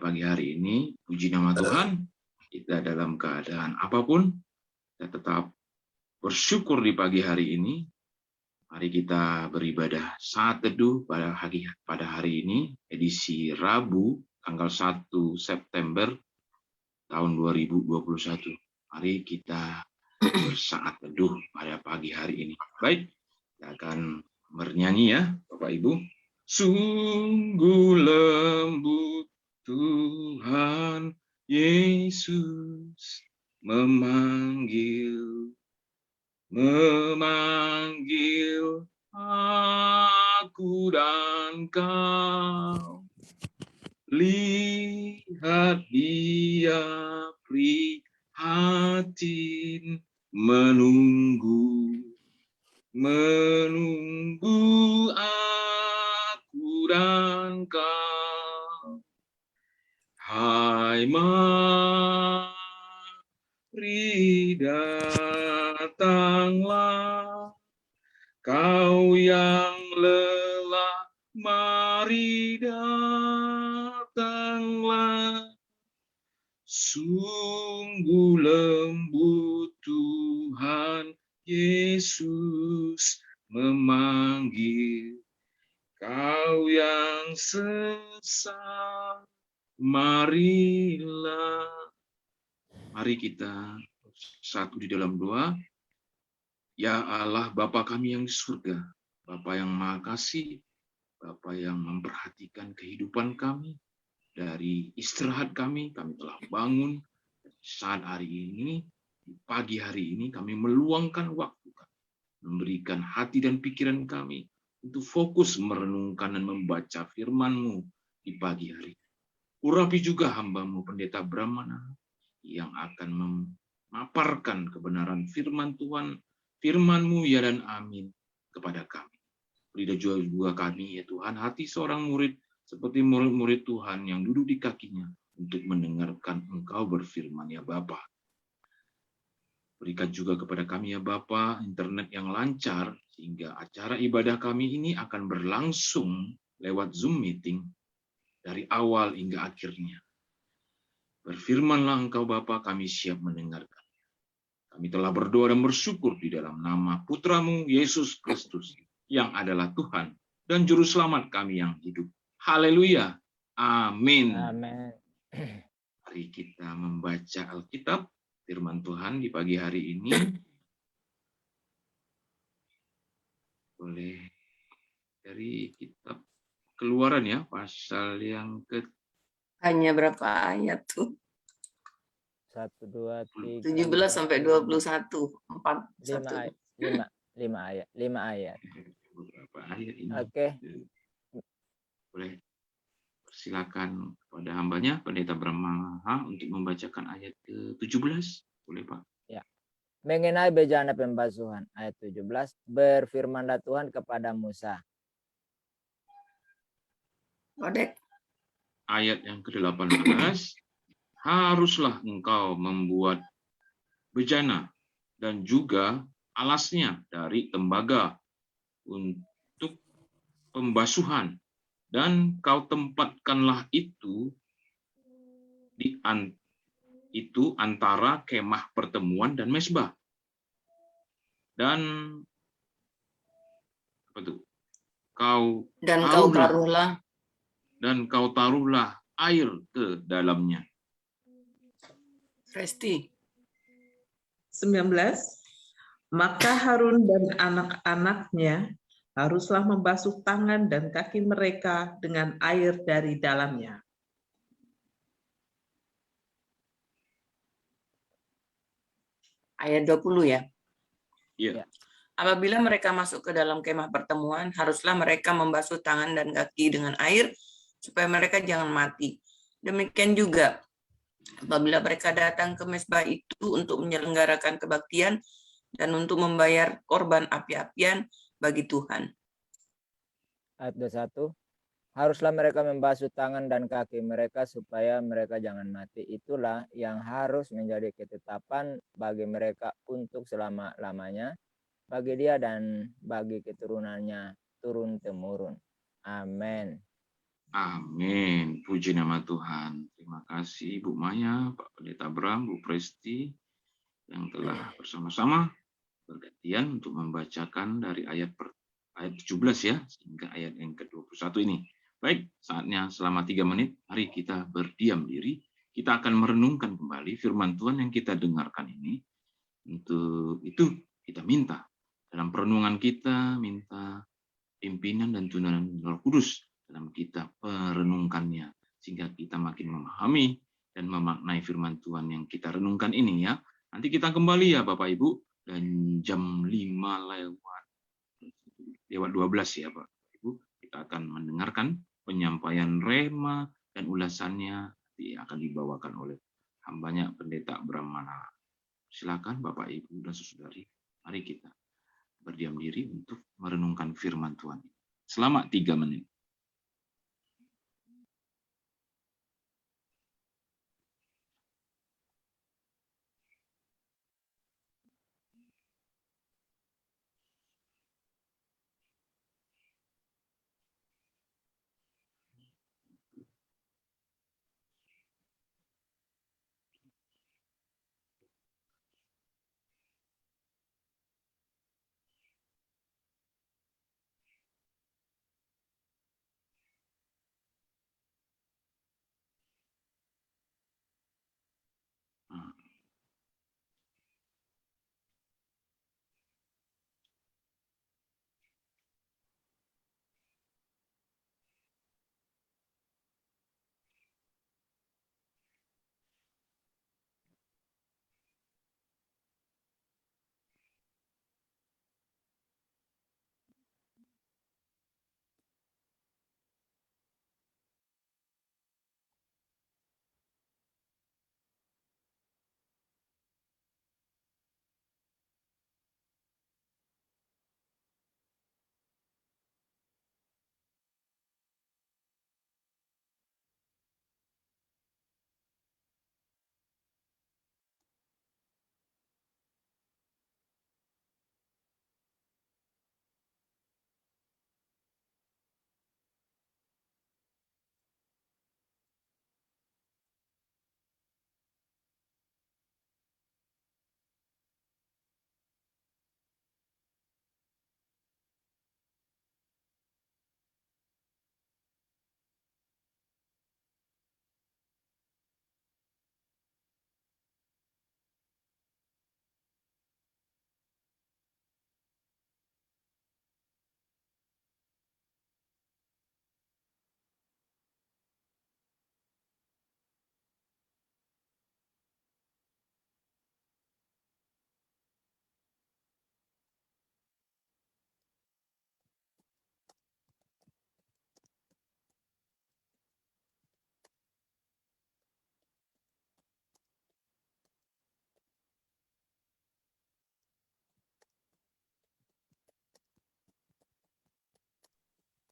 pagi hari ini. Puji nama Tuhan, kita dalam keadaan apapun, kita tetap bersyukur di pagi hari ini. Mari kita beribadah saat teduh pada hari ini, edisi Rabu, tanggal 1 September tahun 2021. Mari kita bersaat teduh pada pagi hari ini. Baik, kita akan bernyanyi ya, Bapak Ibu. Sungguh lembut Tuhan Yesus memanggil aku dan kau. Lihat dia prihatin menunggu aku dan kau. Hai mari datanglah, kau yang lelah, mari datanglah. Sungguh lembut Tuhan Yesus memanggil, kau yang sesat, marilah. Mari kita satu di dalam doa. Ya Allah, Bapa kami yang di surga, Bapa yang Maha Kasih, Bapa yang memperhatikan kehidupan kami, dari istirahat kami telah bangun. Saat hari ini, di pagi hari ini, kami meluangkan waktu, memberikan hati dan pikiran kami untuk fokus merenungkan dan membaca firman-Mu di pagi hari. Urapi juga hamba-Mu, Pendeta Brahmana, yang akan memaparkan kebenaran firman Tuhan, firman-Mu ya dan amin kepada kami. Beri juga kami ya Tuhan, hati seorang murid seperti murid-murid Tuhan yang duduk di kakinya untuk mendengarkan Engkau berfirman ya Bapa. Berikan juga kepada kami ya Bapa internet yang lancar sehingga acara ibadah kami ini akan berlangsung lewat Zoom meeting dari awal hingga akhirnya. Berfirmanlah Engkau Bapa, kami siap mendengarkan. Kami telah berdoa dan bersyukur di dalam nama Putra-Mu Yesus Kristus yang adalah Tuhan dan Juru Selamat kami yang hidup. Haleluya. Amin. Amin. Mari kita membaca Alkitab, firman Tuhan di pagi hari ini. Boleh dari kitab Keluaran ya, pasal yang ke... Hanya berapa ayat tuh? 1, 2, 3, 17 sampai 21. 5 ayat. Beberapa ayat ini. Oke. Boleh silakan kepada hambanya, Pendeta Brahmaha, untuk membacakan ayat ke-17. Boleh Pak? Ya. Mengenai bejana pembasuhan, ayat 17, berfirmanlah Tuhan kepada Musa. Odek. Ayat yang ke-18, haruslah engkau membuat bejana dan juga alasnya dari tembaga untuk pembasuhan, dan kau tempatkanlah itu antara kemah pertemuan dan mezbah. Dan apa itu? Kau taruhlah air ke dalamnya. Resti. 19. Maka Harun dan anak-anaknya haruslah membasuh tangan dan kaki mereka dengan air dari dalamnya. Ayat 20 ya? Iya. Apabila mereka masuk ke dalam kemah pertemuan, haruslah mereka membasuh tangan dan kaki dengan air, supaya mereka jangan mati. Demikian juga, apabila mereka datang ke mezbah itu untuk menyelenggarakan kebaktian dan untuk membayar korban api-apian bagi Tuhan. Ayat 21, haruslah mereka membasuh tangan dan kaki mereka supaya mereka jangan mati. Itulah yang harus menjadi ketetapan bagi mereka untuk selama-lamanya, bagi dia dan bagi keturunannya turun-temurun. Amin. Amin. Puji nama Tuhan. Terima kasih Bu Maya, Pak Pendeta Bram, Bu Presti yang telah bersama-sama bergantian untuk membacakan dari ayat 17 ya, hingga ayat yang ke-21 ini. Baik, saatnya selama 3 menit, mari kita berdiam diri. Kita akan merenungkan kembali firman Tuhan yang kita dengarkan ini. Untuk itu kita minta, dalam perenungan kita, minta pimpinan dan tuntunan Roh Kudus dalam kita merenungkannya, sehingga kita makin memahami dan memaknai firman Tuhan yang kita renungkan ini ya. Nanti kita kembali ya Bapak Ibu, dan jam 5 lewat 12 ya Bapak Ibu, kita akan mendengarkan penyampaian rema dan ulasannya akan dibawakan oleh hambanya Pendeta Bram Manala. Silakan Bapak Ibu dan Saudari, mari kita berdiam diri untuk merenungkan firman Tuhan selama 3 menit.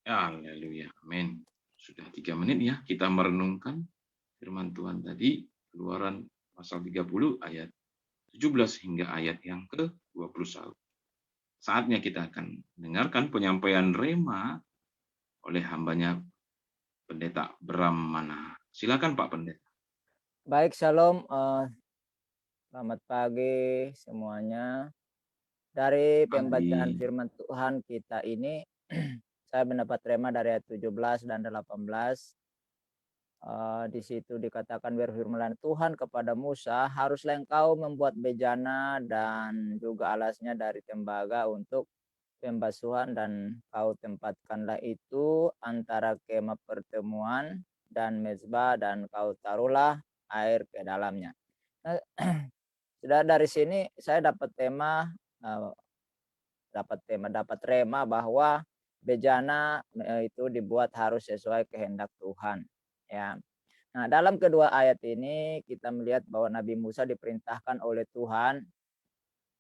Haleluya, amin. Sudah 3 menit ya, kita merenungkan firman Tuhan tadi, Keluaran pasal 30 ayat 17 hingga ayat yang ke-21. Saatnya kita akan mendengarkan penyampaian rema oleh hambanya Pendeta Bram Manala. Silakan Pak Pendeta. Baik, Shalom. Selamat pagi semuanya. Dari pembacaan firman Tuhan kita ini, saya mendapat rema dari ayat 17 dan 18. Di situ dikatakan berfirman Tuhan kepada Musa, haruslah engkau membuat bejana dan juga alasnya dari tembaga untuk pembasuhan, dan kau tempatkanlah itu antara kemah pertemuan dan mezbah, dan kau taruhlah air ke dalamnya. Nah, sudah dari sini saya dapat rema bahwa bejana itu dibuat harus sesuai kehendak Tuhan, ya. Nah, dalam kedua ayat ini kita melihat bahwa Nabi Musa diperintahkan oleh Tuhan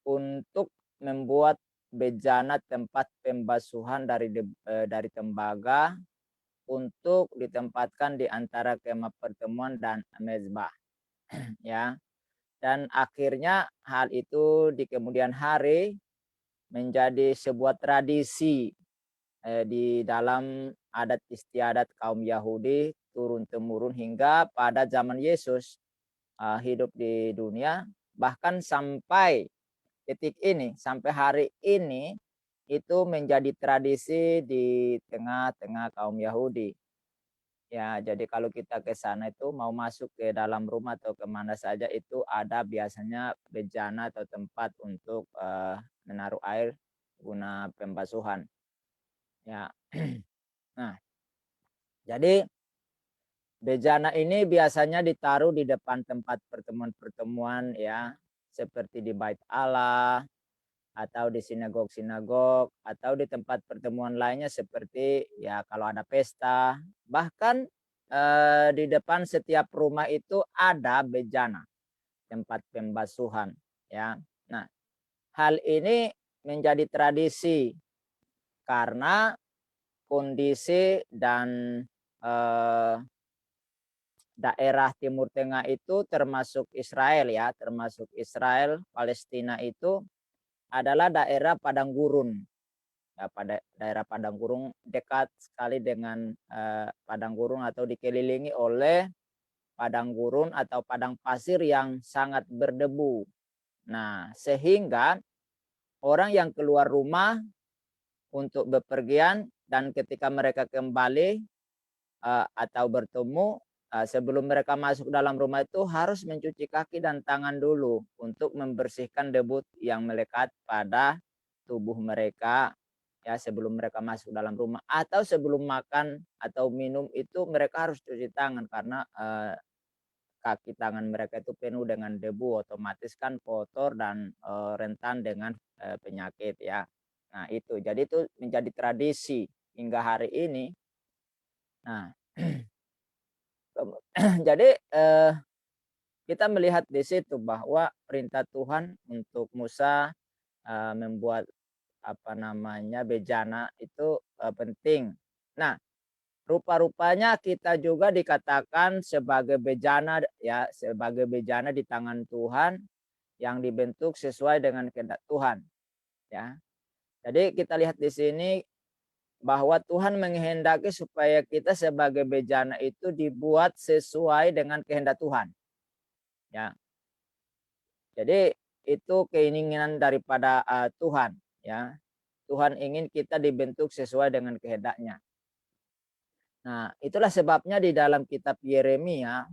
untuk membuat bejana tempat pembasuhan dari tembaga untuk ditempatkan di antara kemah pertemuan dan mezbah, ya. Dan akhirnya hal itu di kemudian hari menjadi sebuah tradisi di dalam adat istiadat kaum Yahudi turun-temurun hingga pada zaman Yesus hidup di dunia, bahkan sampai titik ini, sampai hari ini itu menjadi tradisi di tengah-tengah kaum Yahudi. Ya, jadi kalau kita ke sana itu mau masuk ke dalam rumah atau kemana saja itu ada biasanya bejana atau tempat untuk menaruh air guna pembasuhan. Ya, nah jadi bejana ini biasanya ditaruh di depan tempat pertemuan-pertemuan ya, seperti di Bait Allah atau di sinagog-sinagog atau di tempat pertemuan lainnya seperti ya kalau ada pesta. Bahkan di depan setiap rumah itu ada bejana, tempat pembasuhan ya. Nah, hal ini menjadi tradisi karena kondisi dan eh, daerah Timur Tengah itu termasuk Israel ya, termasuk Israel, Palestina itu adalah daerah padang gurun. Ya, pada daerah padang gurun dekat sekali dengan padang gurun atau dikelilingi oleh padang gurun atau padang pasir yang sangat berdebu. Nah, sehingga orang yang keluar rumah untuk bepergian dan ketika mereka kembali atau bertemu sebelum mereka masuk dalam rumah itu harus mencuci kaki dan tangan dulu untuk membersihkan debu yang melekat pada tubuh mereka ya sebelum mereka masuk dalam rumah atau sebelum makan atau minum itu mereka harus cuci tangan karena kaki tangan mereka itu penuh dengan debu otomatis kan kotor dan rentan dengan penyakit ya. Nah, itu. Jadi itu menjadi tradisi hingga hari ini. Nah, jadi kita melihat di situ bahwa perintah Tuhan untuk Musa membuat apa namanya bejana itu penting. Nah, rupa-rupanya kita juga dikatakan sebagai bejana ya, sebagai bejana di tangan Tuhan yang dibentuk sesuai dengan kehendak Tuhan ya. Jadi kita lihat di sini bahwa Tuhan menghendaki supaya kita sebagai bejana itu dibuat sesuai dengan kehendak Tuhan. Ya. Jadi itu keinginan daripada Tuhan ya. Tuhan ingin kita dibentuk sesuai dengan kehendaknya. Nah, itulah sebabnya di dalam kitab Yeremia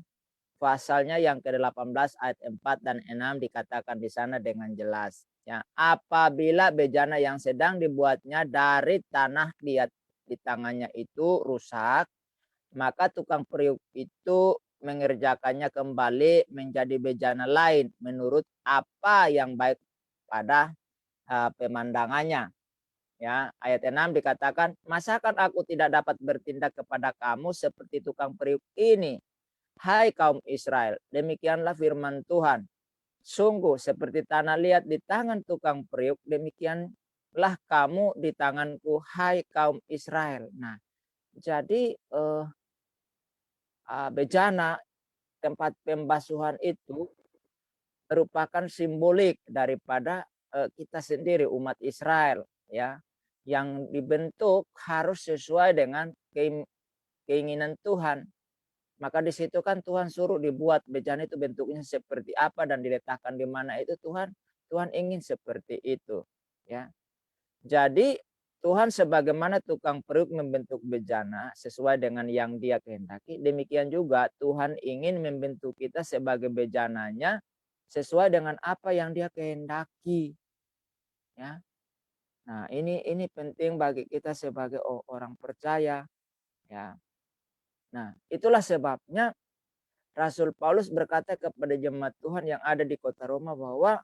pasalnya yang ke-18 ayat 4 dan 6 dikatakan di sana dengan jelas ya, apabila bejana yang sedang dibuatnya dari tanah liat di tangannya itu rusak, maka tukang periuk itu mengerjakannya kembali menjadi bejana lain menurut apa yang baik pada pemandangannya. Ya, ayat 6 dikatakan, masakan aku tidak dapat bertindak kepada kamu seperti tukang periuk ini, hai kaum Israel, demikianlah firman Tuhan. Sungguh seperti tanah liat di tangan tukang periuk, demikianlah kamu di tanganku, hai kaum Israel. Nah, jadi bejana tempat pembasuhan itu merupakan simbolik daripada kita sendiri umat Israel ya, yang dibentuk harus sesuai dengan keinginan Tuhan. Maka di situ kan Tuhan suruh dibuat bejana itu bentuknya seperti apa dan diletakkan di mana itu Tuhan ingin seperti itu ya. Jadi Tuhan sebagaimana tukang periuk membentuk bejana sesuai dengan yang Dia kehendaki, demikian juga Tuhan ingin membentuk kita sebagai bejananya sesuai dengan apa yang Dia kehendaki. Ya. Nah, ini penting bagi kita sebagai orang percaya, ya. Nah, itulah sebabnya Rasul Paulus berkata kepada jemaat Tuhan yang ada di kota Roma bahwa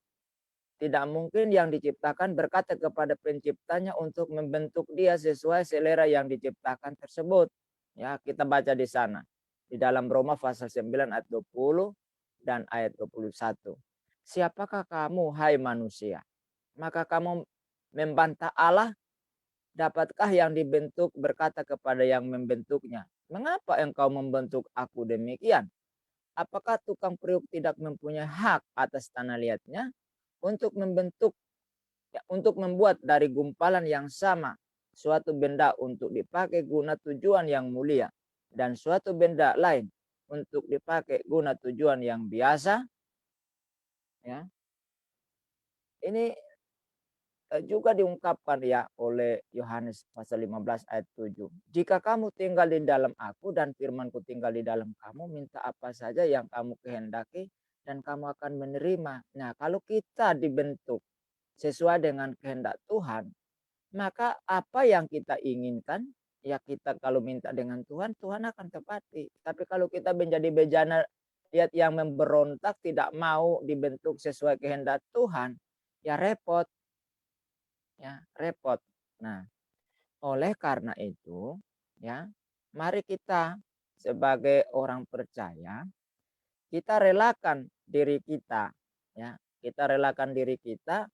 tidak mungkin yang diciptakan berkata kepada penciptanya untuk membentuk dia sesuai selera yang diciptakan tersebut. Ya, kita baca di sana. Di dalam Roma pasal 9 ayat 20 dan ayat 21. Siapakah kamu, hai manusia? Maka kamu membantah Allah. Dapatkah yang dibentuk berkata kepada yang membentuknya, mengapa engkau membentuk aku demikian? Apakah tukang periuk tidak mempunyai hak atas tanah liatnya untuk membentuk, ya, untuk membuat dari gumpalan yang sama suatu benda untuk dipakai guna tujuan yang mulia dan suatu benda lain untuk dipakai guna tujuan yang biasa, ya. Ini juga diungkapkan ya oleh Yohanes pasal 15 ayat 7. Jika kamu tinggal di dalam aku dan firmanku tinggal di dalam kamu, minta apa saja yang kamu kehendaki dan kamu akan menerima. Nah, kalau kita dibentuk sesuai dengan kehendak Tuhan, maka apa yang kita inginkan, ya kita kalau minta dengan Tuhan, Tuhan akan tepati. Tapi kalau kita menjadi bejana lihat yang memberontak, tidak mau dibentuk sesuai kehendak Tuhan, ya repot. Ya, repot. Nah, oleh karena itu, ya, mari kita sebagai orang percaya, kita relakan diri kita, ya. Kita relakan diri kita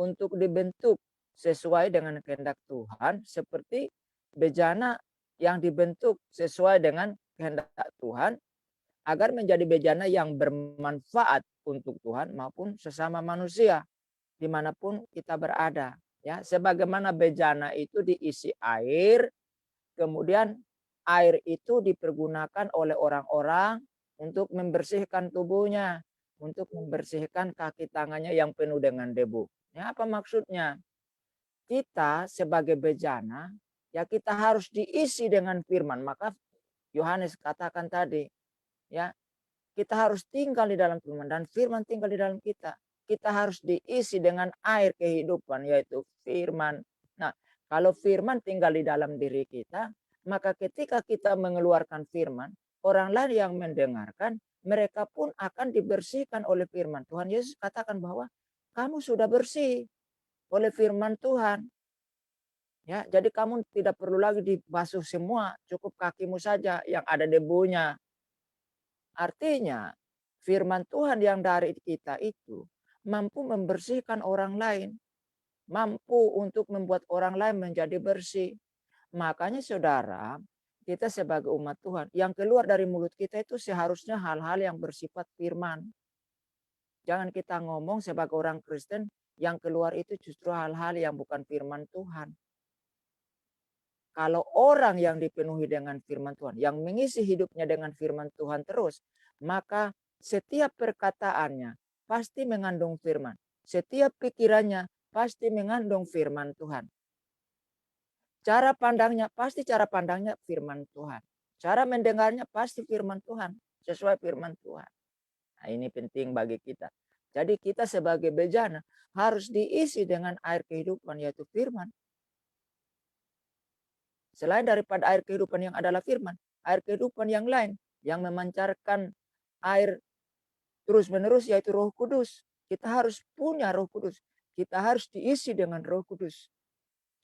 untuk dibentuk sesuai dengan kehendak Tuhan seperti bejana yang dibentuk sesuai dengan kehendak Tuhan agar menjadi bejana yang bermanfaat untuk Tuhan maupun sesama manusia dimanapun kita berada. Ya, sebagaimana bejana itu diisi air, kemudian air itu dipergunakan oleh orang-orang untuk membersihkan tubuhnya, untuk membersihkan kaki tangannya yang penuh dengan debu. Ya, apa maksudnya? Kita sebagai bejana, ya kita harus diisi dengan firman. Maka Yohanes katakan tadi, ya kita harus tinggal di dalam firman dan firman tinggal di dalam kita. Kita harus diisi dengan air kehidupan yaitu firman. Nah, kalau firman tinggal di dalam diri kita, maka ketika kita mengeluarkan firman, orang lain yang mendengarkan, mereka pun akan dibersihkan oleh firman. Tuhan Yesus katakan bahwa kamu sudah bersih oleh firman Tuhan. Ya, jadi kamu tidak perlu lagi dibasuh semua, cukup kakimu saja yang ada debunya. Artinya, firman Tuhan yang dari kita itu mampu membersihkan orang lain, mampu untuk membuat orang lain menjadi bersih. Makanya saudara, kita sebagai umat Tuhan, yang keluar dari mulut kita itu seharusnya hal-hal yang bersifat firman. Jangan kita ngomong sebagai orang Kristen, yang keluar itu justru hal-hal yang bukan firman Tuhan. Kalau orang yang dipenuhi dengan firman Tuhan, yang mengisi hidupnya dengan firman Tuhan terus, maka setiap perkataannya pasti mengandung firman. Setiap pikirannya pasti mengandung firman Tuhan. Cara pandangnya pasti cara pandangnya firman Tuhan. Cara mendengarnya pasti firman Tuhan, sesuai firman Tuhan. Nah, ini penting bagi kita. Jadi kita sebagai bejana harus diisi dengan air kehidupan yaitu firman. Selain daripada air kehidupan yang adalah firman, air kehidupan yang lain yang memancarkan air terus-menerus yaitu Roh Kudus. Kita harus punya Roh Kudus. Kita harus diisi dengan Roh Kudus.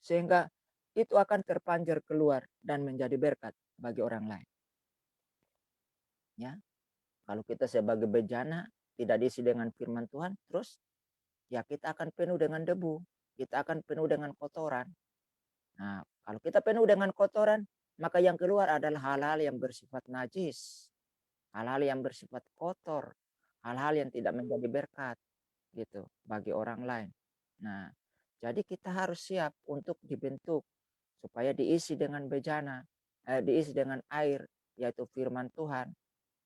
Sehingga itu akan terpancar keluar dan menjadi berkat bagi orang lain. Ya. Kalau kita sebagai bejana tidak diisi dengan firman Tuhan, terus ya kita akan penuh dengan debu. Kita akan penuh dengan kotoran. Nah, kalau kita penuh dengan kotoran, maka yang keluar adalah hal-hal yang bersifat najis, hal-hal yang bersifat kotor, hal-hal yang tidak menjadi berkat gitu bagi orang lain. Nah, jadi kita harus siap untuk dibentuk supaya diisi dengan bejana, diisi dengan air yaitu firman Tuhan.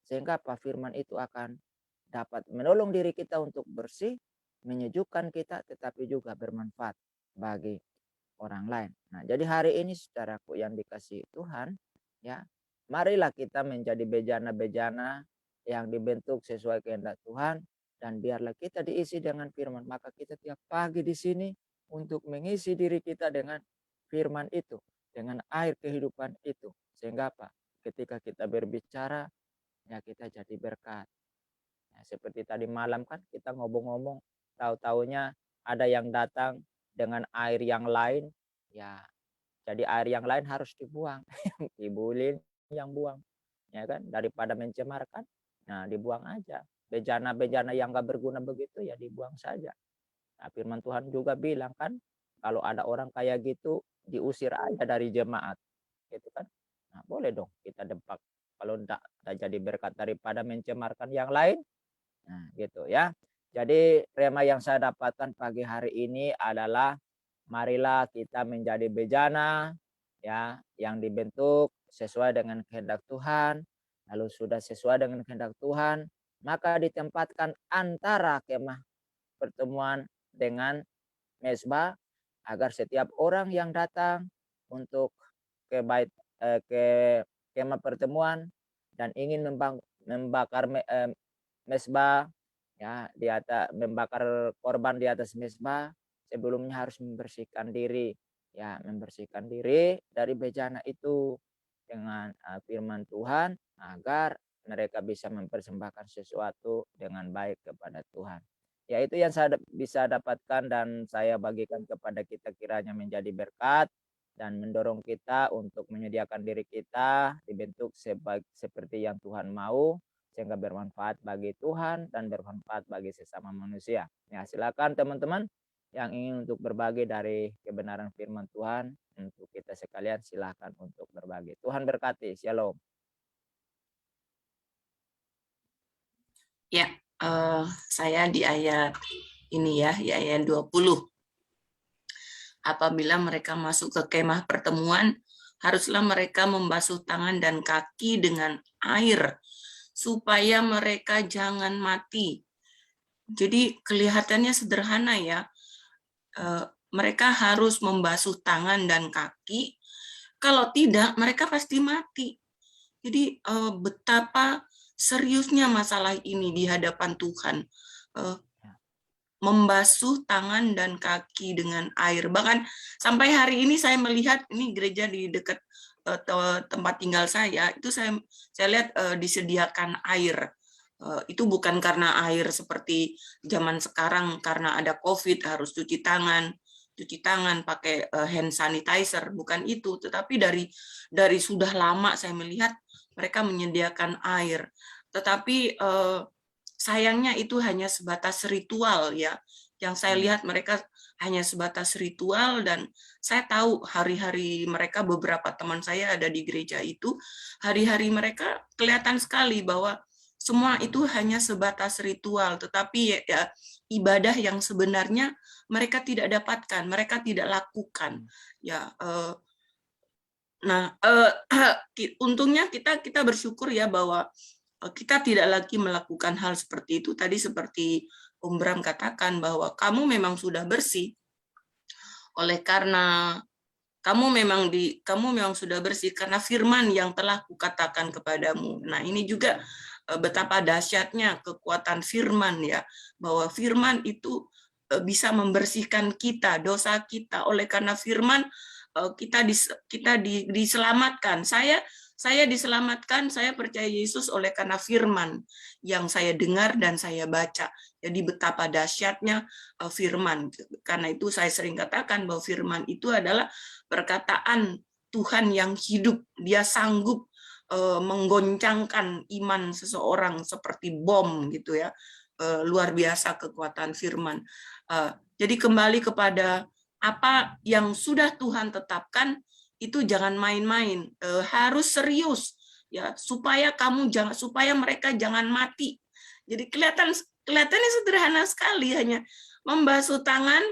Sehingga apa firman itu akan dapat menolong diri kita untuk bersih, menyejukkan kita tetapi juga bermanfaat bagi orang lain. Nah, jadi hari ini saudaraku yang dikasihi Tuhan, ya, marilah kita menjadi bejana-bejana yang dibentuk sesuai kehendak Tuhan dan biarlah kita diisi dengan firman. Maka kita tiap pagi di sini untuk mengisi diri kita dengan firman itu, dengan air kehidupan itu. Sehingga apa? Ketika kita berbicara, ya kita jadi berkat. Ya, seperti tadi malam kan kita ngomong-ngomong, tahu-taunya ada yang datang dengan air yang lain, ya jadi air yang lain harus dibuang. Ibu Lin yang buang, ya kan, daripada mencemarkan, nah dibuang aja. Bejana-bejana yang gak berguna begitu ya dibuang saja. Nah, firman Tuhan juga bilang kan, kalau ada orang kayak gitu diusir aja dari jemaat, gitu kan. Nah boleh dong kita dempak kalau enggak jadi berkat daripada mencemarkan yang lain. Nah gitu ya. Jadi rema yang saya dapatkan pagi hari ini adalah marilah kita menjadi bejana ya yang dibentuk sesuai dengan kehendak Tuhan. Lalu sudah sesuai dengan kehendak Tuhan, maka ditempatkan antara kemah pertemuan dengan mezbah agar setiap orang yang datang untuk ke kemah pertemuan dan ingin membakar mezbah ya di atas, membakar korban di atas mezbah, sebelumnya harus membersihkan diri dari bejana itu dengan firman Tuhan agar mereka bisa mempersembahkan sesuatu dengan baik kepada Tuhan. Ya, itu yang saya bisa dapatkan dan saya bagikan kepada kita, kiranya menjadi berkat dan mendorong kita untuk menyediakan diri kita dibentuk seperti yang Tuhan mau, sehingga bermanfaat bagi Tuhan dan bermanfaat bagi sesama manusia. Ya, silakan teman-teman yang ingin untuk berbagi dari kebenaran firman Tuhan, untuk kita sekalian silakan untuk berbagi. Tuhan berkati. Shalom. Ya, saya di ayat ini ya, di ayat 20. Apabila mereka masuk ke kemah pertemuan, haruslah mereka membasuh tangan dan kaki dengan air, supaya mereka jangan mati. Jadi kelihatannya sederhana ya, mereka harus membasuh tangan dan kaki, kalau tidak mereka pasti mati. Jadi betapa seriusnya masalah ini di hadapan Tuhan. Membasuh tangan dan kaki dengan air. Bahkan sampai hari ini saya melihat ini gereja di dekat tempat tinggal saya, itu saya lihat disediakan air. Itu bukan karena air seperti zaman sekarang karena ada COVID harus cuci tangan pakai hand sanitizer, bukan itu, tetapi dari sudah lama saya melihat mereka menyediakan air. Tetapi sayangnya itu hanya sebatas ritual ya. Yang saya lihat mereka hanya sebatas ritual, dan saya tahu hari-hari mereka, beberapa teman saya ada di gereja itu, hari-hari mereka kelihatan sekali bahwa semua itu hanya sebatas ritual, tetapi ya, ibadah yang sebenarnya mereka tidak dapatkan, mereka tidak lakukan. Ya, untungnya kita bersyukur ya bahwa kita tidak lagi melakukan hal seperti itu. Tadi seperti Om Bram katakan bahwa kamu memang sudah bersih, oleh karena kamu memang sudah bersih karena firman yang telah kukatakan kepadamu. Nah, ini juga betapa dahsyatnya kekuatan firman ya, bahwa firman itu bisa membersihkan kita, dosa kita. Oleh karena firman kita diselamatkan. Saya diselamatkan, saya percaya Yesus oleh karena firman yang saya dengar dan saya baca. Jadi betapa dahsyatnya firman. Karena itu saya sering katakan bahwa firman itu adalah perkataan Tuhan yang hidup. Dia sanggup menggoncangkan iman seseorang seperti bom gitu ya. Luar biasa kekuatan firman. Jadi kembali kepada apa yang sudah Tuhan tetapkan, itu jangan main-main, harus serius ya, supaya mereka jangan mati. Jadi kelihatannya sederhana sekali, hanya membasuh tangan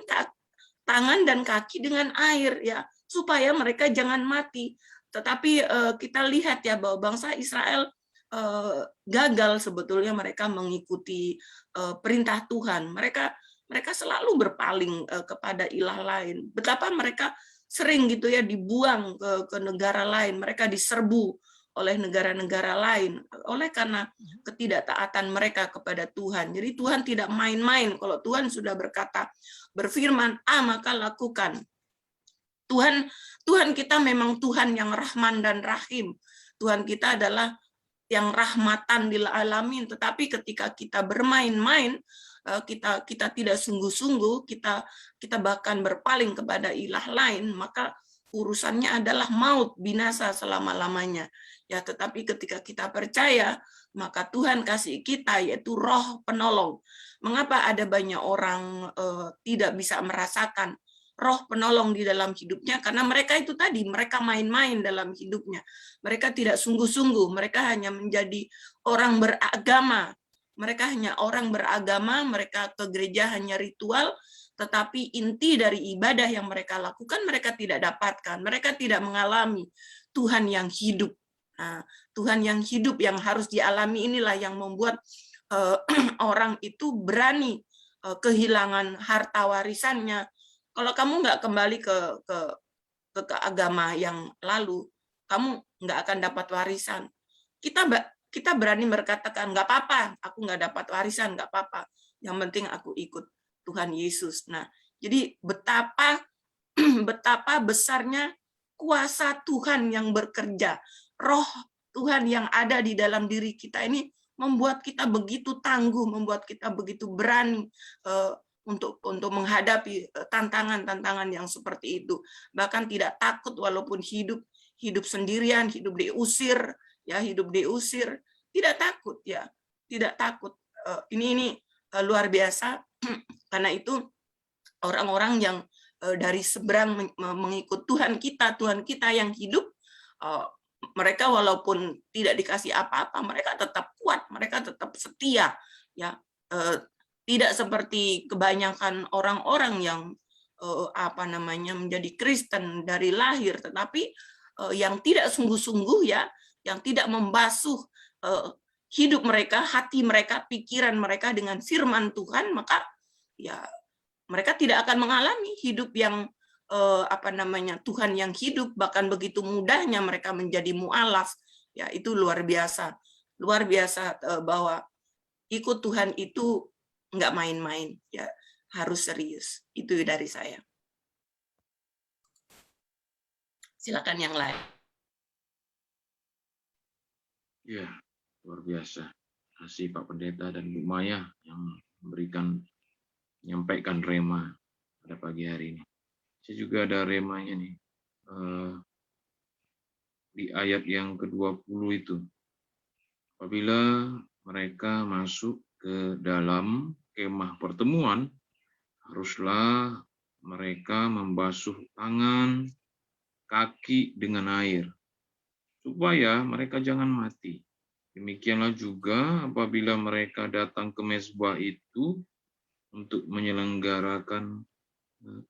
dan kaki dengan air ya, supaya mereka jangan mati. Tetapi kita lihat ya bahwa bangsa Israel gagal sebetulnya mereka mengikuti perintah Tuhan. Mereka selalu berpaling kepada ilah lain. Betapa mereka sering gitu ya dibuang ke negara lain, mereka diserbu oleh negara-negara lain oleh karena ketidaktaatan mereka kepada Tuhan. Jadi Tuhan tidak main-main. Kalau Tuhan sudah berfirman maka lakukan. Tuhan kita memang Tuhan yang Rahman dan Rahim. Tuhan kita adalah yang rahmatan lil alamin, tetapi ketika kita bermain-main, kita tidak sungguh-sungguh, kita bahkan berpaling kepada ilah lain, maka urusannya adalah maut, binasa selama-lamanya. Ya, tetapi ketika kita percaya, maka Tuhan kasih kita yaitu roh penolong. Mengapa ada banyak orang tidak bisa merasakan roh penolong di dalam hidupnya? Karena mereka itu tadi, mereka main-main dalam hidupnya. Mereka tidak sungguh-sungguh, mereka hanya menjadi orang beragama. Mereka hanya orang beragama, mereka ke gereja hanya ritual, tetapi inti dari ibadah yang mereka lakukan mereka tidak dapatkan. Mereka tidak mengalami Tuhan yang hidup. Nah, Tuhan yang hidup yang harus dialami inilah yang membuat orang itu berani kehilangan harta warisannya. Kalau kamu nggak kembali ke agama yang lalu, kamu nggak akan dapat warisan. Kita berani berkatakan, nggak apa-apa, aku nggak dapat warisan, nggak apa-apa. Yang penting aku ikut Tuhan Yesus. Nah, jadi betapa besarnya kuasa Tuhan yang bekerja. Roh Tuhan yang ada di dalam diri kita ini membuat kita begitu tangguh, membuat kita begitu berani untuk menghadapi tantangan-tantangan yang seperti itu. Bahkan tidak takut walaupun hidup sendirian, hidup diusir, tidak takut ya, tidak takut. Ini luar biasa. Karena itu orang-orang yang dari seberang mengikut Tuhan kita yang hidup, mereka walaupun tidak dikasih apa-apa, mereka tetap kuat, mereka tetap setia, ya. Tidak seperti kebanyakan orang-orang yang menjadi Kristen dari lahir, tetapi yang tidak sungguh-sungguh, ya, yang tidak membasuh hidup mereka, hati mereka, pikiran mereka dengan firman Tuhan, maka ya mereka tidak akan mengalami hidup yang Tuhan yang hidup. Bahkan begitu mudahnya mereka menjadi mu'alaf, ya, itu luar biasa bahwa ikut Tuhan itu nggak main-main, ya, harus serius. Itu dari saya. Silakan yang lain. Ya, luar biasa. Terima kasih Pak Pendeta dan Bu Maya yang menyampaikan rema pada pagi hari ini. Saya juga ada remanya nih. Di ayat yang ke-20 itu. Apabila mereka masuk ke dalam kemah pertemuan, haruslah mereka membasuh tangan, kaki dengan air, supaya mereka jangan mati. Demikianlah juga apabila mereka datang ke mezbah itu untuk menyelenggarakan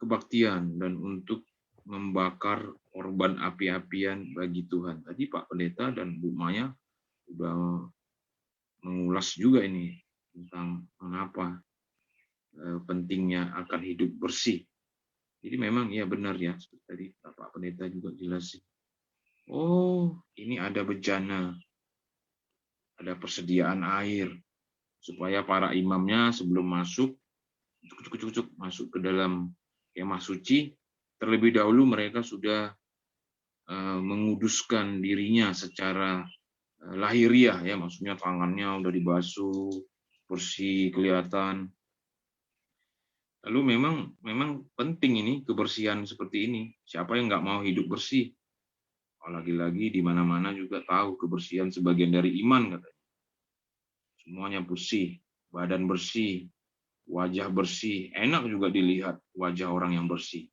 kebaktian dan untuk membakar korban api-apian bagi Tuhan. Tadi Pak Pendeta dan Bu Maya sudah mengulas juga ini tentang mengapa pentingnya akan hidup bersih. Jadi memang ya benar ya, tadi Pak Pendeta juga jelasin. Oh, ini ada bejana, ada persediaan air supaya para imamnya sebelum masuk masuk ke dalam kemah suci, terlebih dahulu mereka sudah menguduskan dirinya secara lahiriah, ya, maksudnya tangannya udah dibasuh, bersih, kelihatan. Lalu memang penting ini kebersihan seperti ini. Siapa yang nggak mau hidup bersih? Lagi-lagi di mana-mana juga tahu kebersihan sebagian dari iman, katanya. Semuanya bersih, badan bersih, wajah bersih, enak juga dilihat wajah orang yang bersih,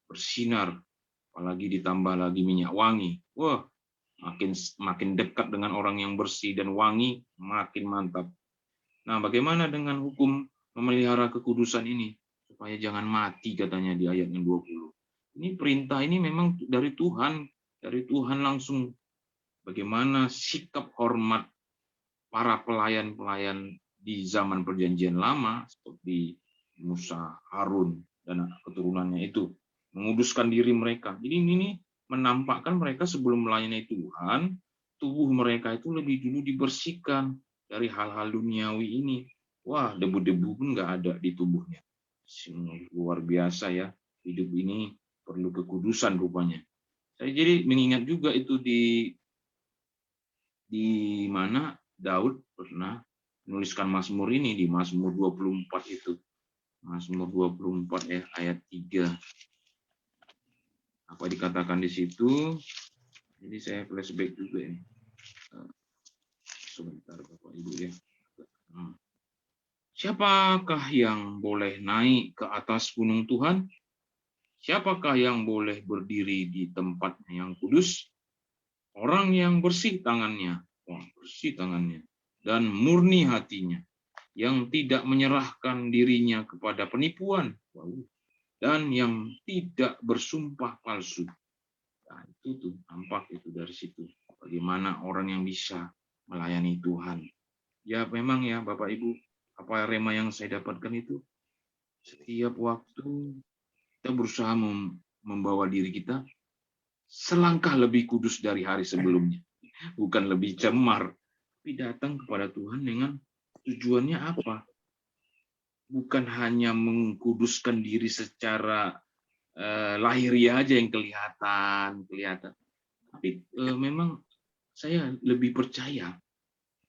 bersinar, apalagi ditambah lagi minyak wangi. Wah, makin dekat dengan orang yang bersih dan wangi, makin mantap. Nah, bagaimana dengan hukum memelihara kekudusan ini supaya jangan mati, katanya di ayat yang 20. Ini perintah ini memang dari Tuhan langsung. Bagaimana sikap hormat para pelayan-pelayan di zaman perjanjian lama seperti Musa, Harun, dan keturunannya itu menguduskan diri mereka. Jadi ini menampakkan mereka sebelum melayani Tuhan, tubuh mereka itu lebih dulu dibersihkan dari hal-hal duniawi ini. Wah, debu-debu pun nggak ada di tubuhnya. Luar biasa ya, hidup ini perlu kekudusan rupanya. Saya jadi mengingat juga itu di mana Daud pernah menuliskan Mazmur ini, di Mazmur 24 itu. Mazmur 24 ya, ayat 3. Apa dikatakan di situ? Jadi saya flashback juga ini. Sebentar Bapak Ibu ya. Siapakah yang boleh naik ke atas gunung Tuhan? Siapakah yang boleh berdiri di tempat yang kudus? Orang yang bersih tangannya, bersih tangannya, dan murni hatinya, yang tidak menyerahkan dirinya kepada penipuan, dan yang tidak bersumpah palsu. Nah, itu tuh nampak itu dari situ. Bagaimana orang yang bisa melayani Tuhan. Ya memang ya Bapak Ibu, apa rema yang saya dapatkan itu, setiap waktu kita berusaha membawa diri kita selangkah lebih kudus dari hari sebelumnya. Bukan lebih cemar, tapi datang kepada Tuhan dengan tujuannya apa? Bukan hanya mengkuduskan diri secara lahiriah aja yang kelihatan. Tapi memang saya lebih percaya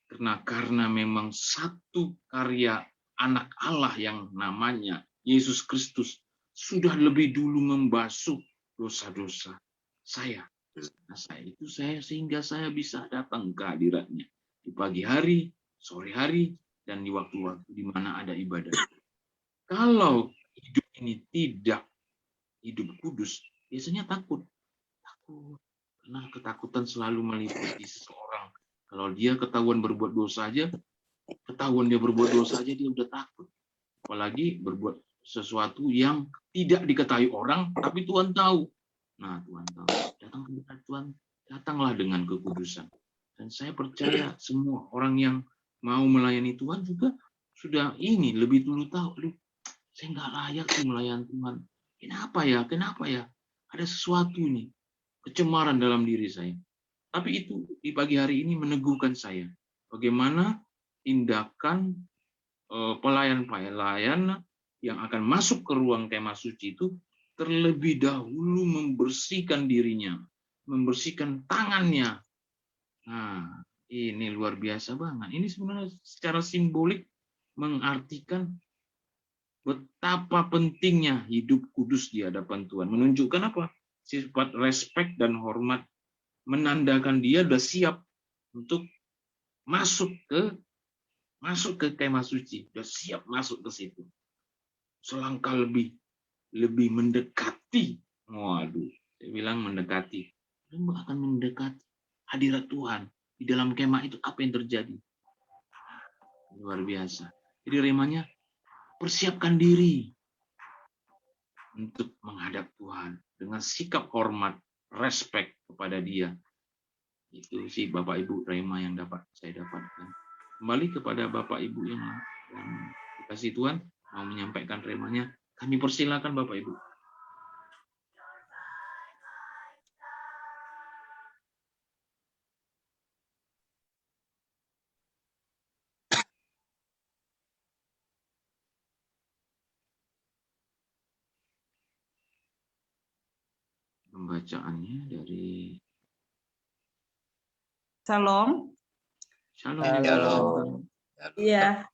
karena memang satu karya anak Allah yang namanya Yesus Kristus sudah lebih dulu membasuh dosa-dosa saya. Sehingga saya bisa datang ke hadiratnya di pagi hari, sore hari, dan di waktu-waktu di mana ada ibadah. Kalau hidup ini tidak hidup kudus, biasanya takut. Karena ketakutan selalu meliputi seseorang. Kalau dia ketahuan berbuat dosa aja, dia udah takut. Apalagi berbuat sesuatu yang tidak diketahui orang, tapi Tuhan tahu. Nah, Tuhan tahu. Datang ke dekat Tuhan, datanglah dengan kekudusan. Dan saya percaya semua orang yang mau melayani Tuhan juga sudah lebih dulu tahu. Saya nggak layak sih melayani Tuhan. Kenapa ya? Ada sesuatu nih, kecemaran dalam diri saya. Tapi itu di pagi hari ini meneguhkan saya. Bagaimana tindakan pelayan-pelayan yang akan masuk ke ruang kemah suci itu terlebih dahulu membersihkan dirinya, membersihkan tangannya. Nah, ini luar biasa banget. Ini sebenarnya secara simbolik mengartikan betapa pentingnya hidup kudus di hadapan Tuhan. Menunjukkan apa? Sifat respek dan hormat. Menandakan dia sudah siap untuk masuk ke kemah suci. Sudah siap masuk ke situ. Selangkah lebih mendekati. Waduh, saya bilang mendekati. Dan akan mendekati hadirat Tuhan. Di dalam kemah itu apa yang terjadi? Luar biasa. Jadi remanya, persiapkan diri untuk menghadap Tuhan dengan sikap hormat, respek kepada Dia. Itu sih Bapak Ibu rema yang saya dapatkan. Kembali kepada Bapak Ibu yang dikasih Tuhan mau menyampaikan remanya, kami persilakan Bapak Ibu. Pembacaannya dari Shalom. Shalom. Iya.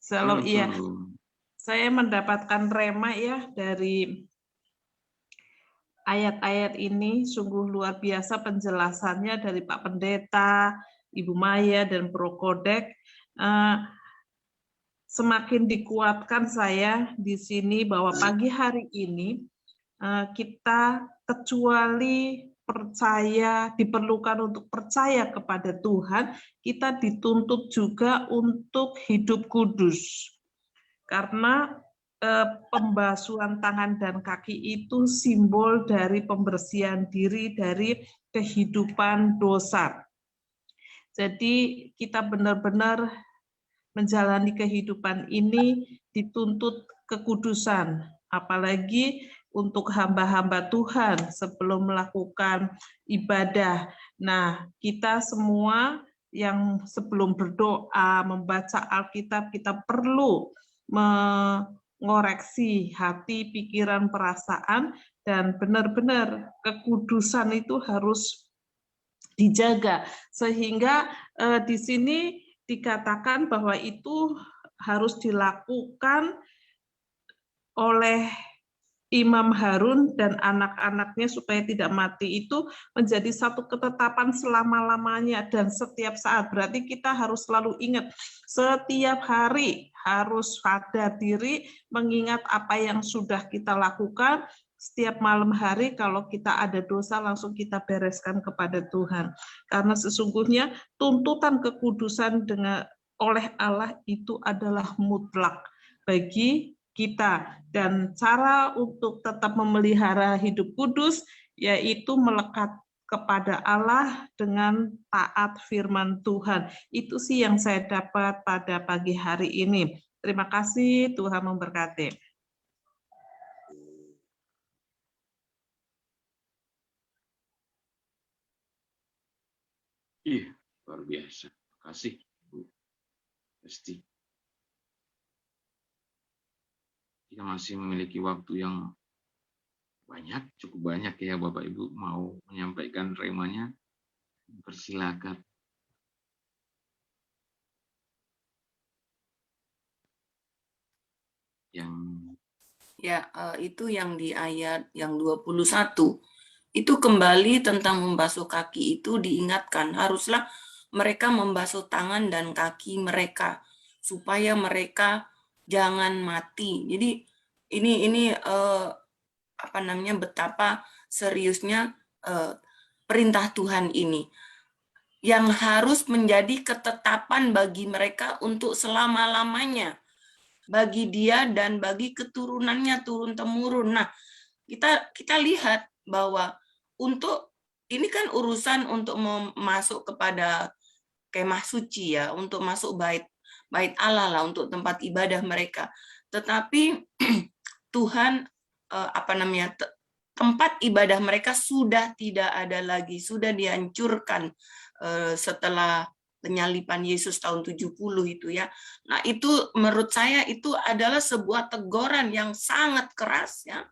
Shalom, iya. Saya mendapatkan rema ya dari ayat-ayat ini, sungguh luar biasa penjelasannya dari Pak Pendeta, Ibu Maya, dan Bro Kodek. Semakin dikuatkan saya di sini bahwa pagi hari ini kita kecuali percaya, diperlukan untuk percaya kepada Tuhan, kita dituntut juga untuk hidup kudus. Karena pembasuhan tangan dan kaki itu simbol dari pembersihan diri dari kehidupan dosa. Jadi kita benar-benar menjalani kehidupan ini dituntut kekudusan, apalagi untuk hamba-hamba Tuhan sebelum melakukan ibadah. Nah, kita semua yang sebelum berdoa, membaca Alkitab, kita perlu mengoreksi hati, pikiran, perasaan, dan benar-benar kekudusan itu harus dijaga. Sehingga di sini dikatakan bahwa itu harus dilakukan oleh Imam Harun dan anak-anaknya supaya tidak mati. Itu menjadi satu ketetapan selama-lamanya dan setiap saat. Berarti kita harus selalu ingat, setiap hari harus sadar diri, mengingat apa yang sudah kita lakukan, setiap malam hari kalau kita ada dosa langsung kita bereskan kepada Tuhan. Karena sesungguhnya tuntutan kekudusan oleh Allah itu adalah mutlak bagi kita. Dan cara untuk tetap memelihara hidup kudus yaitu melekat kepada Allah dengan taat firman Tuhan. Itu sih yang saya dapat pada pagi hari ini. Terima kasih, Tuhan memberkati. Iya, luar biasa. Terima kasih, Bu Esti. Kita masih memiliki waktu yang banyak, cukup banyak ya Bapak Ibu. Mau menyampaikan remanya, persilakan. Yang Ya, itu yang di ayat yang 21. Itu kembali tentang membasuh kaki itu diingatkan. Haruslah mereka membasuh tangan dan kaki mereka supaya mereka jangan mati. Jadi ini betapa seriusnya perintah Tuhan ini yang harus menjadi ketetapan bagi mereka untuk selama-lamanya, bagi dia dan bagi keturunannya turun-temurun. Nah, kita lihat bahwa untuk ini kan urusan untuk masuk kepada kemah suci ya, untuk masuk bait Allah lah, untuk tempat ibadah mereka. Tetapi Tuhan tempat ibadah mereka sudah tidak ada lagi, sudah dihancurkan setelah penyaliban Yesus tahun 70 itu ya. Nah, itu menurut saya itu adalah sebuah teguran yang sangat keras ya.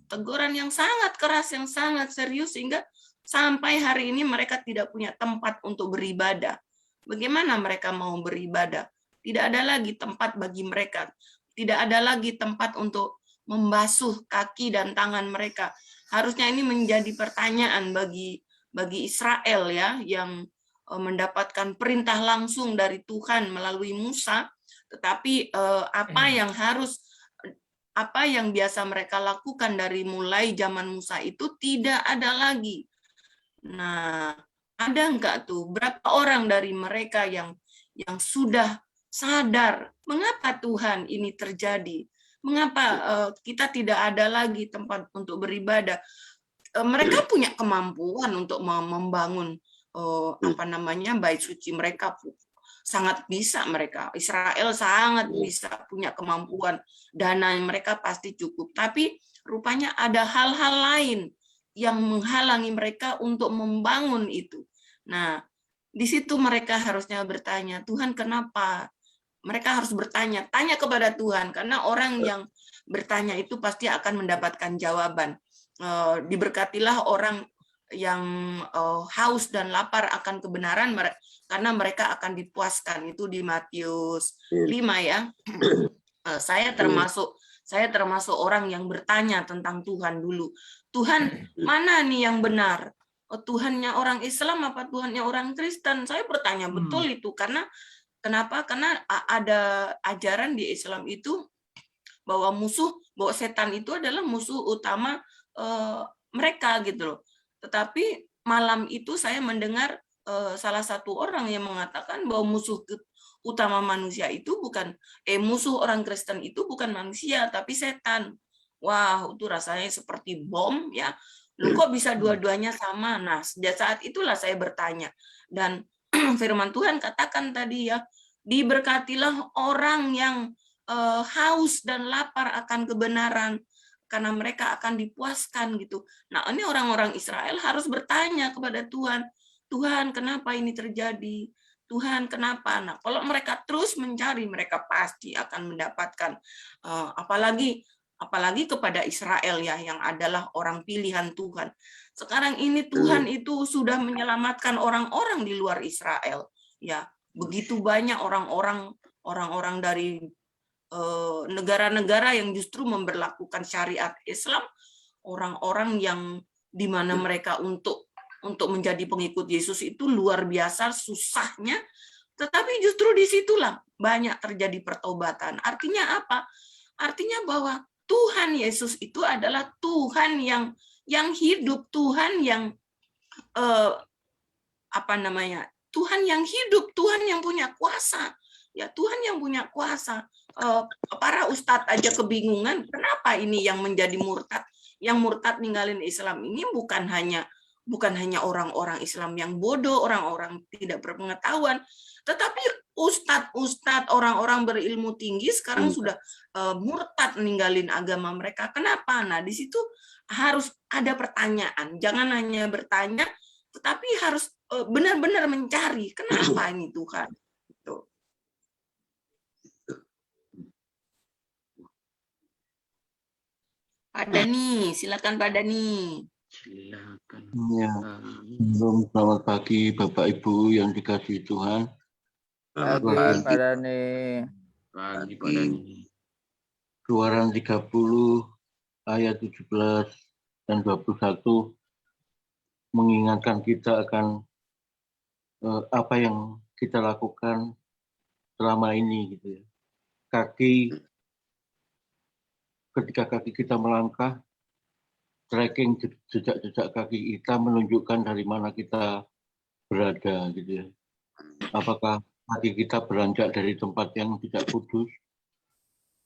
Teguran yang sangat keras, yang sangat serius, sehingga sampai hari ini mereka tidak punya tempat untuk beribadah. Bagaimana mereka mau beribadah? Tidak ada lagi tempat bagi mereka. Tidak ada lagi tempat untuk membasuh kaki dan tangan mereka. Harusnya ini menjadi pertanyaan bagi Israel ya, yang mendapatkan perintah langsung dari Tuhan melalui Musa, tetapi apa yang biasa mereka lakukan dari mulai zaman Musa itu tidak ada lagi. Nah, ada enggak tuh berapa orang dari mereka yang sudah sadar mengapa Tuhan ini terjadi? Mengapa kita tidak ada lagi tempat untuk beribadah? Mereka punya kemampuan untuk membangun bait suci mereka, sangat bisa mereka. Israel sangat bisa, punya kemampuan, dana mereka pasti cukup. Tapi rupanya ada hal-hal lain yang menghalangi mereka untuk membangun itu. Nah, di situ mereka harusnya bertanya, Tuhan kenapa? Mereka harus bertanya, tanya kepada Tuhan, karena orang yang bertanya itu pasti akan mendapatkan jawaban. Diberkatilah orang yang haus dan lapar akan kebenaran, karena mereka akan dipuaskan. Itu di Matius 5 ya. Saya termasuk orang yang bertanya tentang Tuhan dulu. Tuhan, mana nih yang benar? Tuhannya orang Islam apa Tuhannya orang Kristen? Saya bertanya betul itu, karena kenapa? Karena ada ajaran di Islam itu bahwa setan itu adalah musuh utama mereka gitu loh. Tetapi malam itu saya mendengar salah satu orang yang mengatakan bahwa musuh utama manusia itu musuh orang Kristen itu bukan manusia tapi setan. Wah, itu rasanya seperti bom ya. Loh, kok bisa dua-duanya sama? Nah, sejak saat itulah saya bertanya. Dan firman Tuhan katakan tadi ya, diberkatilah orang yang haus dan lapar akan kebenaran, karena mereka akan dipuaskan gitu. Nah, ini orang-orang Israel harus bertanya kepada Tuhan, Tuhan kenapa ini terjadi? Tuhan kenapa? Nah, kalau mereka terus mencari, mereka pasti akan mendapatkan. Apalagi kepada Israel ya, yang adalah orang pilihan Tuhan. Sekarang ini Tuhan itu sudah menyelamatkan orang-orang di luar Israel. Ya, begitu banyak orang-orang dari negara-negara yang justru memberlakukan syariat Islam, orang-orang yang di mana mereka untuk menjadi pengikut Yesus itu luar biasa susahnya, tetapi justru disitulah banyak terjadi pertobatan. Artinya apa? Artinya bahwa Tuhan Yesus itu adalah Tuhan yang hidup, Tuhan yang Tuhan yang hidup, Tuhan yang punya kuasa. Ya, Tuhan yang punya kuasa. Para ustadz aja kebingungan, kenapa ini yang menjadi murtad? Yang murtad ninggalin Islam ini bukan hanya orang-orang Islam yang bodoh, orang-orang tidak berpengetahuan, tetapi ustadz-ustadz, orang-orang berilmu tinggi sekarang sudah murtad ninggalin agama mereka. Kenapa? Nah, di situ harus ada pertanyaan. Jangan hanya bertanya, tetapi harus benar-benar mencari kenapa ini Tuhan. Gitu. Pak Dani, silakan Pak Dani. Silakan. Ya, selamat pagi Bapak Ibu yang dikasihi Tuhan. Pagi Pak Dani. Pagi Pak Dani. Keluaran 30 ayat 17 dan 21 mengingatkan kita akan apa yang kita lakukan selama ini gitu ya. Ketika kaki kita melangkah, tracking jejak-jejak kaki kita menunjukkan dari mana kita berada gitu ya. Apakah kaki kita beranjak dari tempat yang tidak kudus?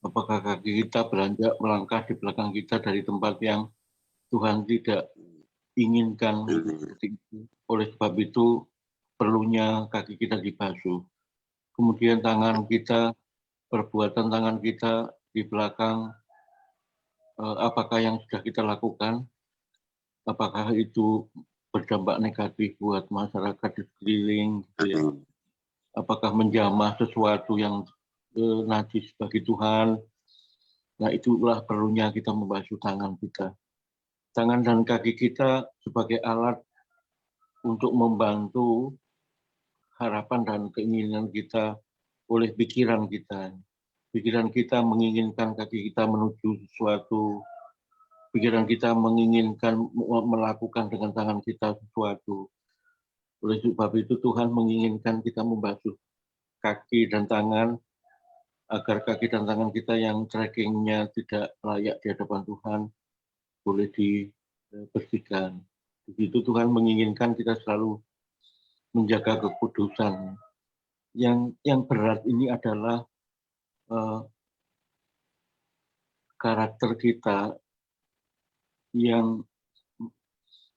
Apakah kaki kita beranjak melangkah di belakang kita dari tempat yang Tuhan tidak inginkan? Oleh sebab itu perlunya kaki kita dibasuh. Kemudian tangan kita, perbuatan tangan kita di belakang, apakah yang sudah kita lakukan? Apakah itu berdampak negatif buat masyarakat di sekeliling? Gitu ya? Apakah menjamah sesuatu yang najis bagi Tuhan? Nah, itulah perlunya kita membasuh tangan kita. Tangan dan kaki kita sebagai alat untuk membantu harapan dan keinginan kita oleh pikiran kita. Pikiran kita menginginkan kaki kita menuju sesuatu. Pikiran kita menginginkan melakukan dengan tangan kita sesuatu. Oleh sebab itu Tuhan menginginkan kita membasuh kaki dan tangan agar kaki dan tangan kita yang trackingnya tidak layak di hadapan Tuhan boleh dibersihkan. Begitu Tuhan menginginkan kita selalu menjaga kekudusan. Yang berat ini adalah karakter kita yang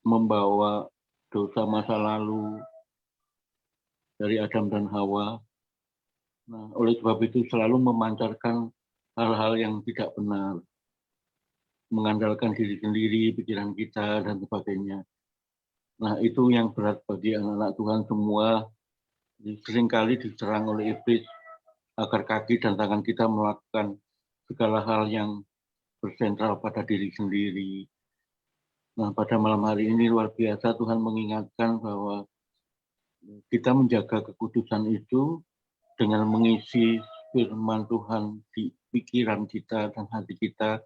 membawa dosa masa lalu dari Adam dan Hawa. Nah, oleh sebab itu selalu memancarkan hal-hal yang tidak benar, mengandalkan diri sendiri, pikiran kita, dan sebagainya. Nah, itu yang berat bagi anak-anak Tuhan semua. Seringkali diserang oleh iblis agar kaki dan tangan kita melakukan segala hal yang bersentral pada diri sendiri. Nah, pada malam hari ini luar biasa Tuhan mengingatkan bahwa kita menjaga kekudusan itu dengan mengisi firman Tuhan di pikiran kita dan hati kita,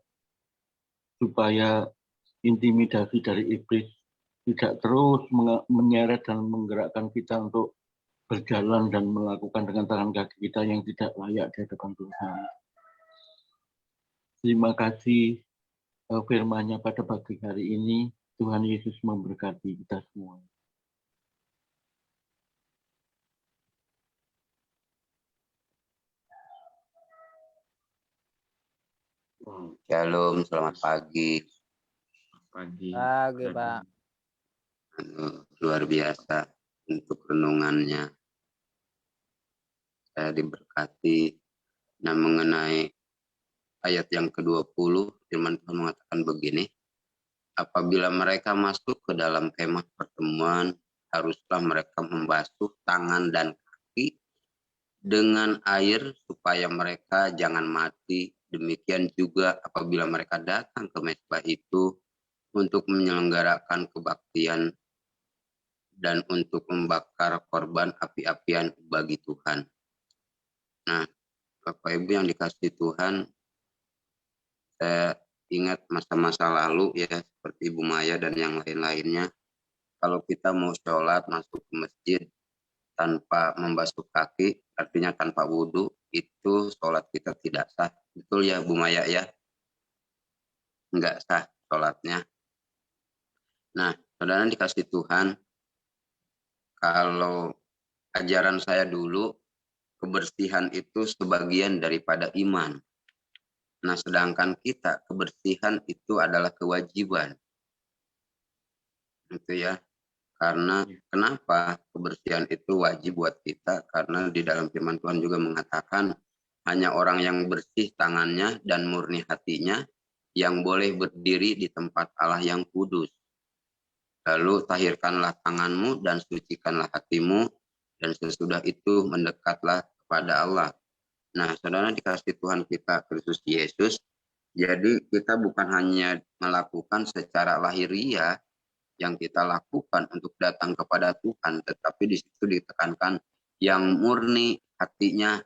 supaya intimidasi dari iblis tidak terus menyeret dan menggerakkan kita untuk berjalan dan melakukan dengan tangan kaki kita yang tidak layak di hadapan Tuhan. Terima kasih firman-Nya pada pagi hari ini. Tuhan Yesus memberkati kita semua. Shalom, selamat pagi. Pagi Pak. Luar biasa untuk renungannya. Saya diberkati. Nah, mengenai ayat yang ke-20, firman Tuhan mengatakan begini, apabila mereka masuk ke dalam kemah pertemuan, haruslah mereka membasuh tangan dan kaki dengan air supaya mereka jangan mati. Demikian juga apabila mereka datang ke mezbah itu untuk menyelenggarakan kebaktian dan untuk membakar korban api-apian bagi Tuhan. Nah, Bapak Ibu yang dikasihi Tuhan, saya ingat masa-masa lalu ya, seperti Ibu Maya dan yang lain-lainnya, kalau kita mau sholat masuk ke masjid tanpa membasuh kaki, artinya tanpa wudhu, itu sholat kita tidak sah. Betul ya Bu Maya ya? nggak sah sholatnya. Nah, saudara dikasih Tuhan, kalau ajaran saya dulu, kebersihan itu sebagian daripada iman. Nah, sedangkan kita, kebersihan itu adalah kewajiban. Itu ya. Karena kenapa kebersihan itu wajib buat kita? Karena di dalam firman Tuhan juga mengatakan hanya orang yang bersih tangannya dan murni hatinya yang boleh berdiri di tempat Allah yang kudus. Lalu tahirkanlah tanganmu dan sucikanlah hatimu, dan sesudah itu mendekatlah kepada Allah. Nah, saudara dikasih Tuhan kita Kristus Yesus, jadi kita bukan hanya melakukan secara lahiriah yang kita lakukan untuk datang kepada Tuhan, tetapi di situ ditekankan yang murni hatinya,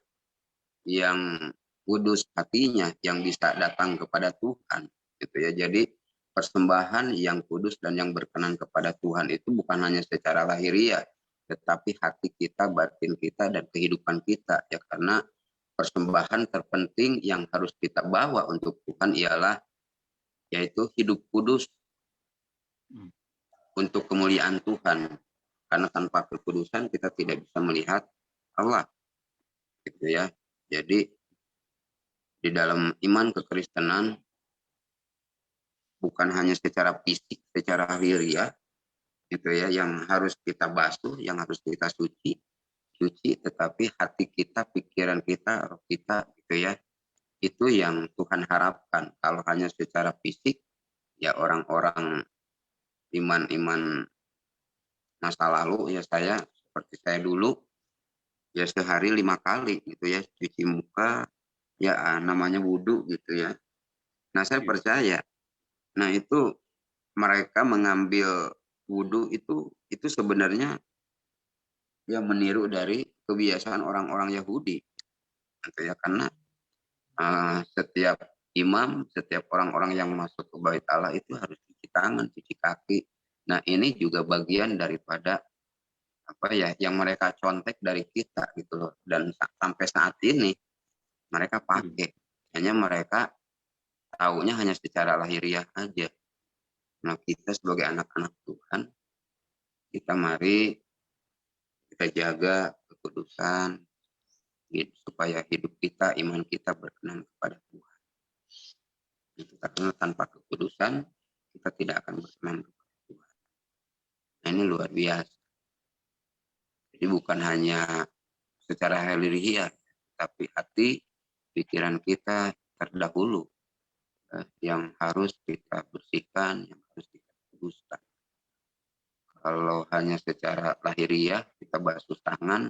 yang kudus hatinya, yang bisa datang kepada Tuhan, gitu ya. Jadi persembahan yang kudus dan yang berkenan kepada Tuhan itu bukan hanya secara lahiriah, tetapi hati kita, batin kita, dan kehidupan kita, ya. Karena persembahan terpenting yang harus kita bawa untuk Tuhan ialah yaitu hidup kudus untuk kemuliaan Tuhan, karena tanpa kekudusan kita tidak bisa melihat Allah, gitu ya. Jadi di dalam iman kekristenan bukan hanya secara fisik, secara lahiriah, gitu ya, yang harus kita basuh, yang harus kita cuci, tetapi hati kita, pikiran kita, roh kita, gitu ya, itu yang Tuhan harapkan. Kalau hanya secara fisik, ya orang-orang iman masa lalu, ya seperti saya dulu, ya sehari 5 kali gitu ya, cuci muka, ya namanya wudhu gitu ya. Nah, saya percaya, nah itu mereka mengambil wudhu itu sebenarnya ya meniru dari kebiasaan orang-orang Yahudi gitu ya. Karena setiap imam, setiap orang-orang yang masuk ke bait Allah itu harus cuci tangan, cuci kaki. Nah, ini juga bagian daripada apa ya yang mereka contek dari kita gitu loh, dan sampai saat ini mereka pakai, hanya mereka taunya hanya secara lahiriah aja. Nah, kita sebagai anak-anak Tuhan, kita mari kita jaga kekudusan supaya hidup kita, iman kita berkenan kepada Tuhan. Karena tanpa kekudusan kita tidak akan berkenan kepada Tuhan. Nah, ini luar biasa. Jadi bukan hanya secara lahiriah, tapi hati, pikiran kita terdahulu yang harus kita bersihkan, yang harus kita kuduskan. Kalau hanya secara lahiriah, kita basuh tangan,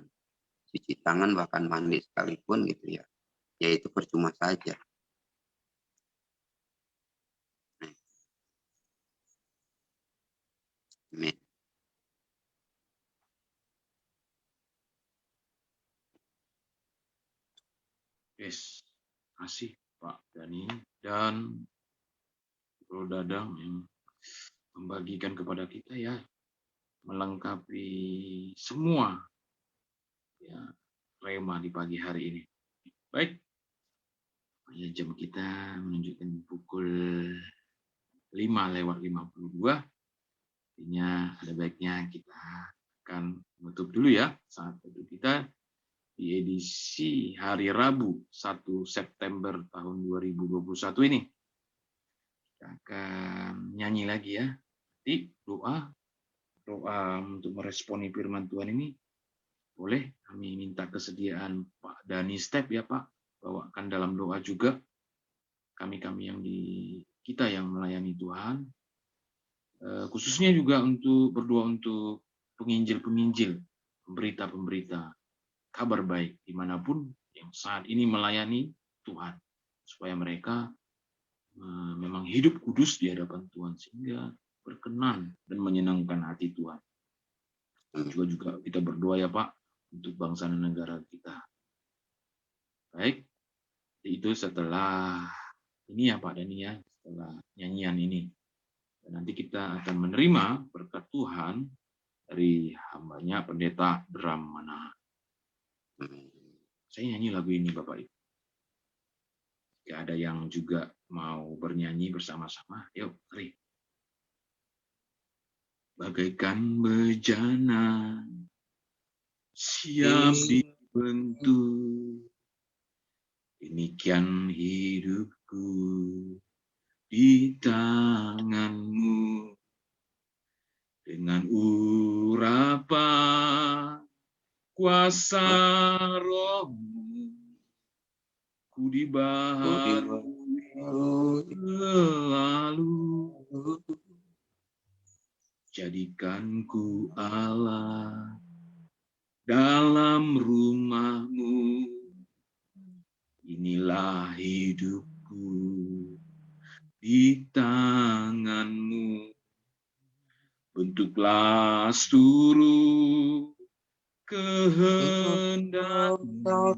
cuci tangan, bahkan mandi sekalipun gitu ya, ya itu percuma saja. Amin. Yes, kasih Pak Dani dan Bro Dadang yang membagikan kepada kita ya, melengkapi semua ya rema di pagi hari ini. Baik, ya, jam kita menunjukkan pukul 5:52. Artinya ada baiknya kita akan menutup dulu ya saat teduh kita di edisi hari Rabu 1 September tahun 2021 ini. Kita akan nyanyi lagi ya. Nanti doa untuk meresponi firman Tuhan ini boleh kami minta kesediaan Pak Dani Step ya Pak, bawakan dalam doa juga kami yang di kita yang melayani Tuhan, khususnya juga untuk berdoa untuk penginjil-penginjil, pemberita-pemberita kabar baik dimanapun yang saat ini melayani Tuhan, supaya mereka memang hidup kudus di hadapan Tuhan sehingga berkenan dan menyenangkan hati Tuhan. Juga kita berdoa ya Pak untuk bangsa dan negara kita. Baik, itu setelah ini ya Pak Dani ya, setelah nyanyian ini. Dan nanti kita akan menerima berkat Tuhan dari hambanya Pendeta Bram Manahan. Saya nyanyi lagu ini Bapak Ibu. Ya, ada yang juga mau bernyanyi bersama-sama. Yuk, mari. Bagaikan bejana siap dibentuk, demikian hidupku di tanganmu, dengan urapan kuasa rohmu, ku dibaharui selalu. Jadikan ku Allah dalam rumahmu, inilah hidupku di tanganmu. Bentuklah seluruh kehendakmu,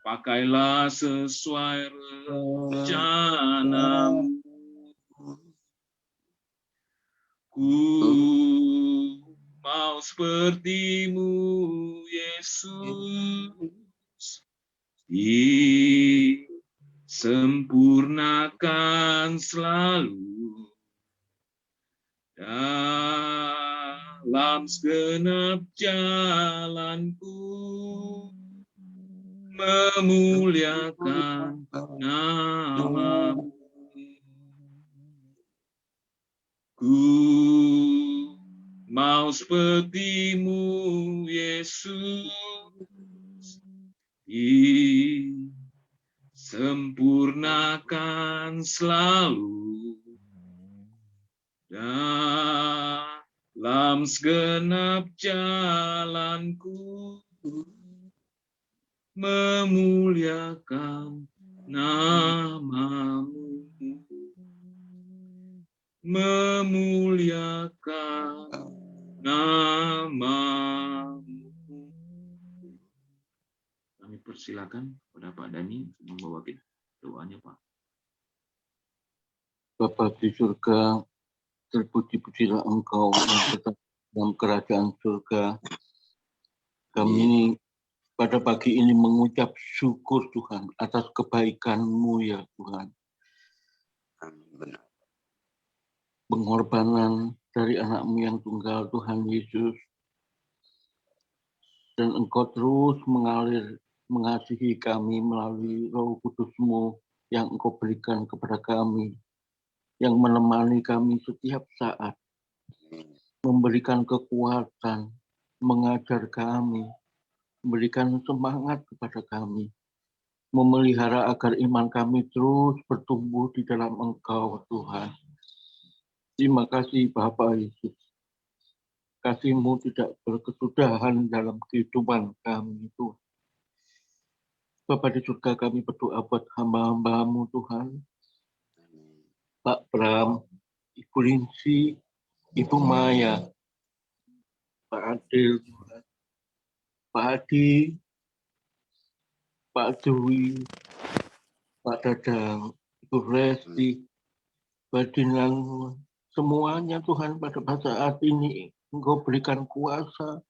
pakailah sesuai rencanamu. Ku mau sepertimu, Yesus, disempurnakan selalu dalam segenap jalanku, memuliakan namamu. Ku mau sepertimu, Yesus, disempurnakan selalu dalam segenap jalanku, memuliakan namamu. Memuliakan namamu. Kami persilakan kepada Pak Dani membawa kita doanya, Pak. Bapa di surga, terpuji-pujilah Engkau yang tetap dalam kerajaan surga. Kami pada pagi ini mengucap syukur Tuhan atas kebaikan-Mu ya Tuhan. Benar. Pengorbanan dari anak-Mu yang tunggal Tuhan Yesus. Dan Engkau terus mengalir mengasihi kami melalui Roh Kudus-Mu yang Engkau berikan kepada kami, yang menemani kami setiap saat, memberikan kekuatan, mengajar kami, memberikan semangat kepada kami, memelihara agar iman kami terus bertumbuh di dalam Engkau, Tuhan. Terima kasih Bapa Yesus. Kasih-Mu tidak berkesudahan dalam kehidupan kami, Tuhan. Bapa di surga, kami berdoa buat hamba-hamba-Mu, Tuhan. Pak Bram, Ibu Linsi, Ibu Maya, Pak Adil, Pak Adi, Pak Dwi, Pak Dadang, Ibu Resti, Pak Dinan, semuanya Tuhan pada saat ini Engkau berikan kuasa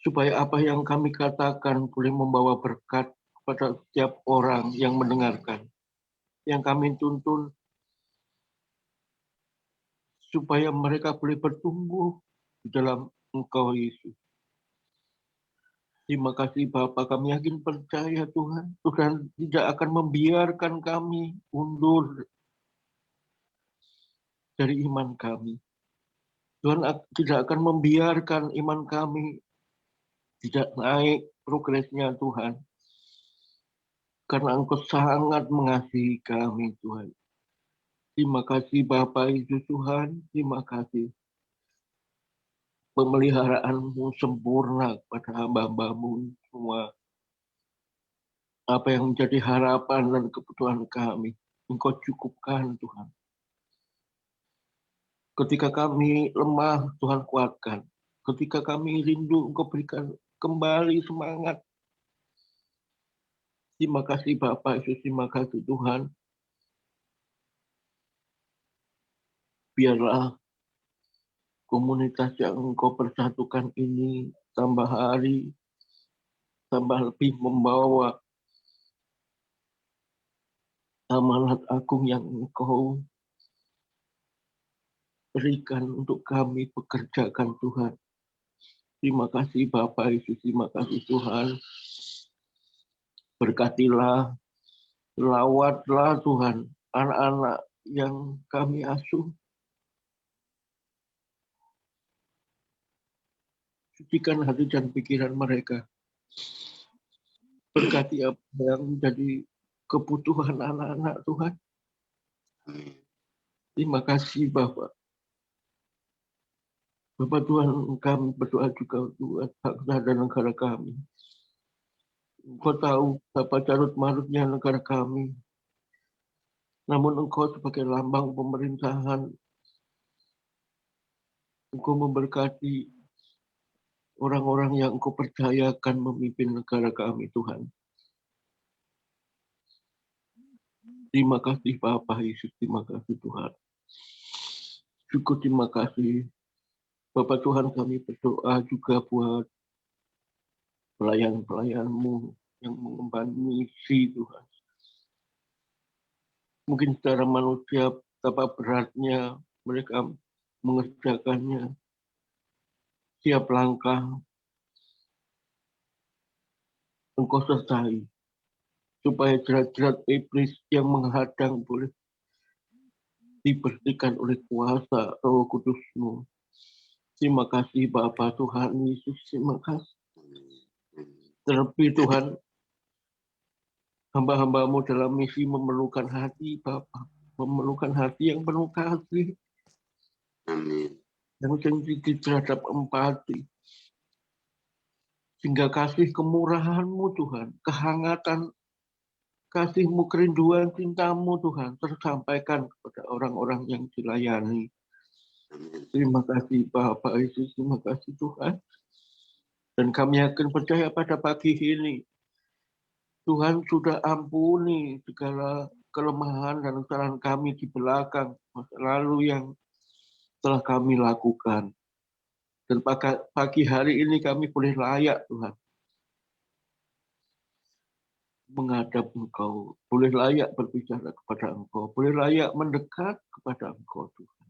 supaya apa yang kami katakan boleh membawa berkat kepada setiap orang yang mendengarkan. Yang kami tuntun supaya mereka boleh bertumbuh di dalam Engkau Yesus. Terima kasih Bapak, kami yakin percaya Tuhan. Tuhan tidak akan membiarkan kami undur dari iman kami. Tuhan tidak akan membiarkan iman kami tidak naik progresnya Tuhan. Karena Engkau sangat mengasihi kami Tuhan. Terima kasih Bapak Yesus Tuhan, terima kasih. Pemeliharaanmu sempurna pada hamba-hamba-Mu semua. Apa yang menjadi harapan dan kebutuhan kami, Engkau cukupkan Tuhan. Ketika kami lemah, Tuhan kuatkan. Ketika kami rindu, Engkau berikan kembali semangat. Terima kasih Bapak Yesus, terima kasih Tuhan. Biarlah komunitas yang Engkau persatukan ini tambah hari, tambah lebih membawa amanat agung yang Engkau berikan untuk kami pekerjakan Tuhan. Terima kasih Bapak Yesus, terima kasih Tuhan. Berkatilah, lawatlah Tuhan anak-anak yang kami asuh. Sucikan hati dan pikiran mereka. Berkati apa yang menjadi kebutuhan anak-anak Tuhan. Terima kasih Bapak. Bapak Tuhan, kami berdoa juga buat bangsa dan negara kami. Engkau tahu betapa carut marutnya negara kami. Namun Engkau sebagai lambang pemerintahan, Engkau memberkati orang-orang yang Engkau percayakan memimpin negara kami, Tuhan. Terima kasih Bapak Yesus, terima kasih Tuhan. Syukur terima kasih. Bapak Tuhan, kami berdoa juga buat pelayan-pelayan-Mu yang mengemban misi Tuhan. Mungkin secara manusia betapa beratnya mereka mengerjakannya. Tiap langkah Engkau sertai, supaya jerat-jerat iblis yang menghadang boleh dibersihkan oleh kuasa Roh Kudus-Mu. Terima kasih Bapa Tuhan Yesus, terima kasih. Terlebih Tuhan, hamba-hamba-Mu dalam misi memerlukan hati Bapa, memerlukan hati yang penuh kasih, yang sensitif terhadap empati, sehingga kasih kemurahan-Mu Tuhan, kehangatan kasih-Mu, kerinduan cinta-Mu Tuhan tersampaikan kepada orang-orang yang dilayani. Terima kasih Bapak Yesus, terima kasih Tuhan. Dan kami yakin percaya pada pagi ini, Tuhan sudah ampuni segala kelemahan dan kesalahan kami di belakang masa lalu yang telah kami lakukan. Dan pagi hari ini kami boleh layak Tuhan menghadap Engkau, boleh layak berbicara kepada Engkau, boleh layak mendekat kepada Engkau Tuhan.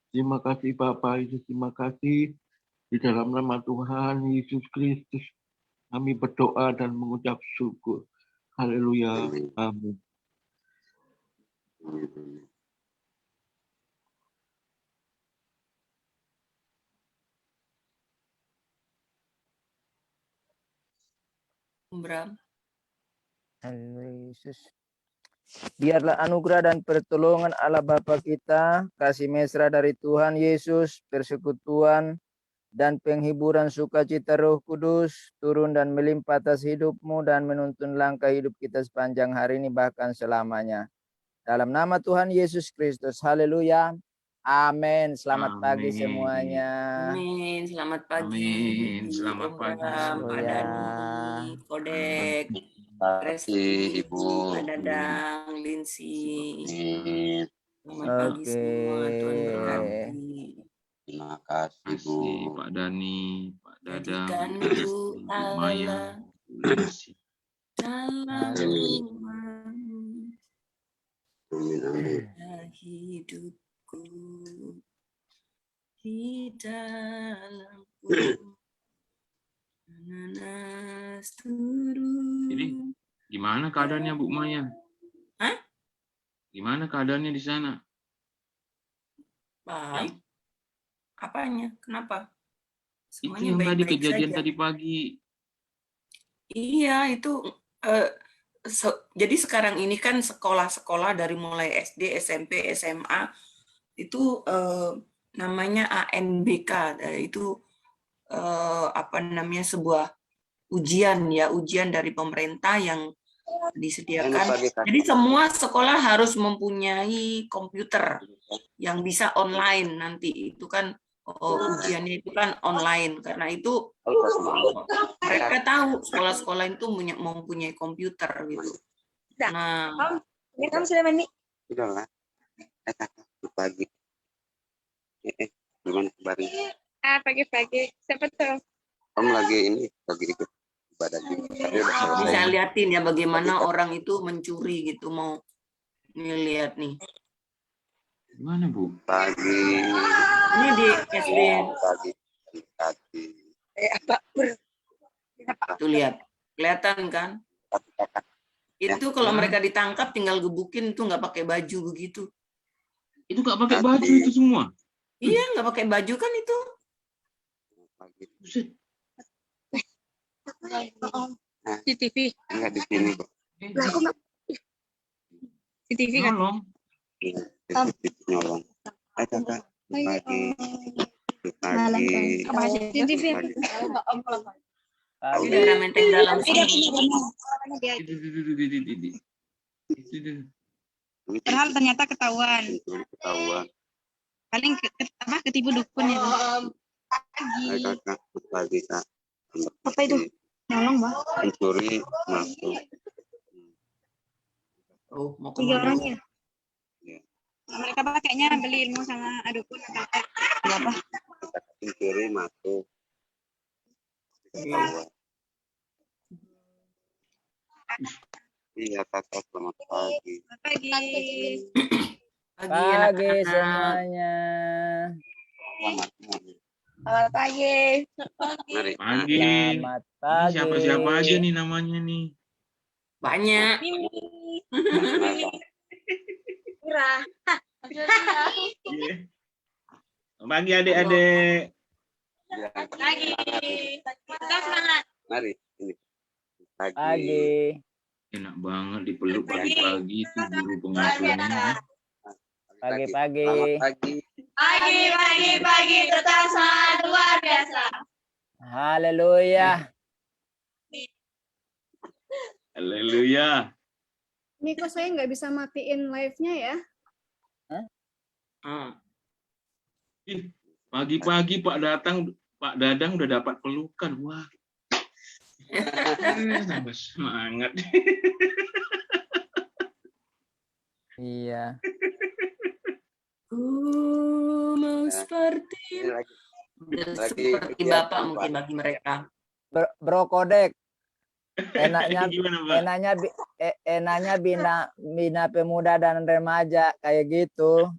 Terima kasih Bapak Yesus, terima kasih. Di dalam nama Tuhan Yesus Kristus kami berdoa dan mengucap syukur. Haleluya. Amin. Bram. Haleluya Yesus. Biarlah anugerah dan pertolongan Allah Bapa kita, kasih mesra dari Tuhan Yesus, persekutuan dan penghiburan sukacita Roh Kudus turun dan melimpah atas hidupmu dan menuntun langkah hidup kita sepanjang hari ini bahkan selamanya. Dalam nama Tuhan Yesus Kristus. Haleluya. Amin. Selamat pagi semuanya. Amin. Selamat pagi. Amin. Selamat pagi. Pak Dani, Kodek, Resti, Ibu. Pak Dadang, Lindsay. Selamat pagi Oke. semua. Tuhan berkati. Terima kasih Bu. Pak Dani, Pak Dadang, Jadikanku Bu Maya. Allah Amin. dalam Amin. hidupku, di dalamku. Jadi gimana keadaannya Bu Maya? Hah? Gimana keadaannya di sana? Baik. Apanya? Kenapa? Itu Semuanya yang tadi baik-baik kejadian saja. tadi pagi. Iya, itu jadi sekarang ini kan sekolah-sekolah dari mulai SD, SMP, SMA itu namanya ANBK, itu apa namanya, sebuah ujian dari pemerintah yang disediakan. Jadi semua sekolah harus mempunyai komputer yang bisa online nanti. Itu kan ujiannya itu kan online. Karena itu mereka tahu sekolah-sekolah itu mempunyai komputer gitu. Nah, ini kamu sudah mandi? Sudah lah. Pagi. Gimana kabarnya? Pagi-pagi. Siapa tuh? Kamu lagi ikut ibadah juga. Tadi udah Ini selesai. saya liatin ya bagaimana orang itu mencuri gitu, mau nih lihat nih. Gimana, Bu? Pagi, Ini di SD pagi. tuh lihat, kelihatan kan? Itu kalau Ya. mereka ditangkap tinggal gebukin tuh nggak pakai baju begitu. Itu nggak pakai baju itu semua. Iya nggak pakai baju kan itu. Pagi. Buset. Di TV. Enggak di sini, Pak. Di TV kan. Nolong. Nyolong. Kakak. Pagi. Pagi. Di TV. Ini daerah Menteng dalam sini. Itu. Padahal ternyata ketahuan. Ketahuan. Paling ketipu dukun ya. Kakak. Pagi, Kak. Apa itu? Nyolong, Bang. Pencuri masuk. Oh, mau 3 kemana? orang ya. Iya. Mereka pakainya beli ilmu sama dukun atau apa? Pencuri masuk. Ketahuan. Iya, Kakak. Selamat pagi. Pagi. Pagi Pagi anak-anak. semuanya. Selamat pagi. Selamat pagi. Mari. Pagi. Selamat Ini pagi. siapa-siapa aja nih namanya nih? Banyak. Murah. Iya. Pagi adik-adik. Pagi. Kita semangat. Mari. Ini. Pagi. Enak banget dipeluk pagi-pagi itu guru pengasuhnya. Pagi-pagi. Selamat pagi. Pagi. Tetap semangat luar biasa. Haleluya. Haleluya. Ini kok saya nggak bisa matiin live-nya ya? Hmm. Ih, pagi-pagi Pak Dadang udah dapat pelukan. Wah. Tambah semangat. Iya. Ku mau Ini seperti lagi. seperti Bapak mungkin bagi mereka. Bro Kodek. Enaknya Gimana, Pak? enaknya bina pemuda dan remaja kayak gitu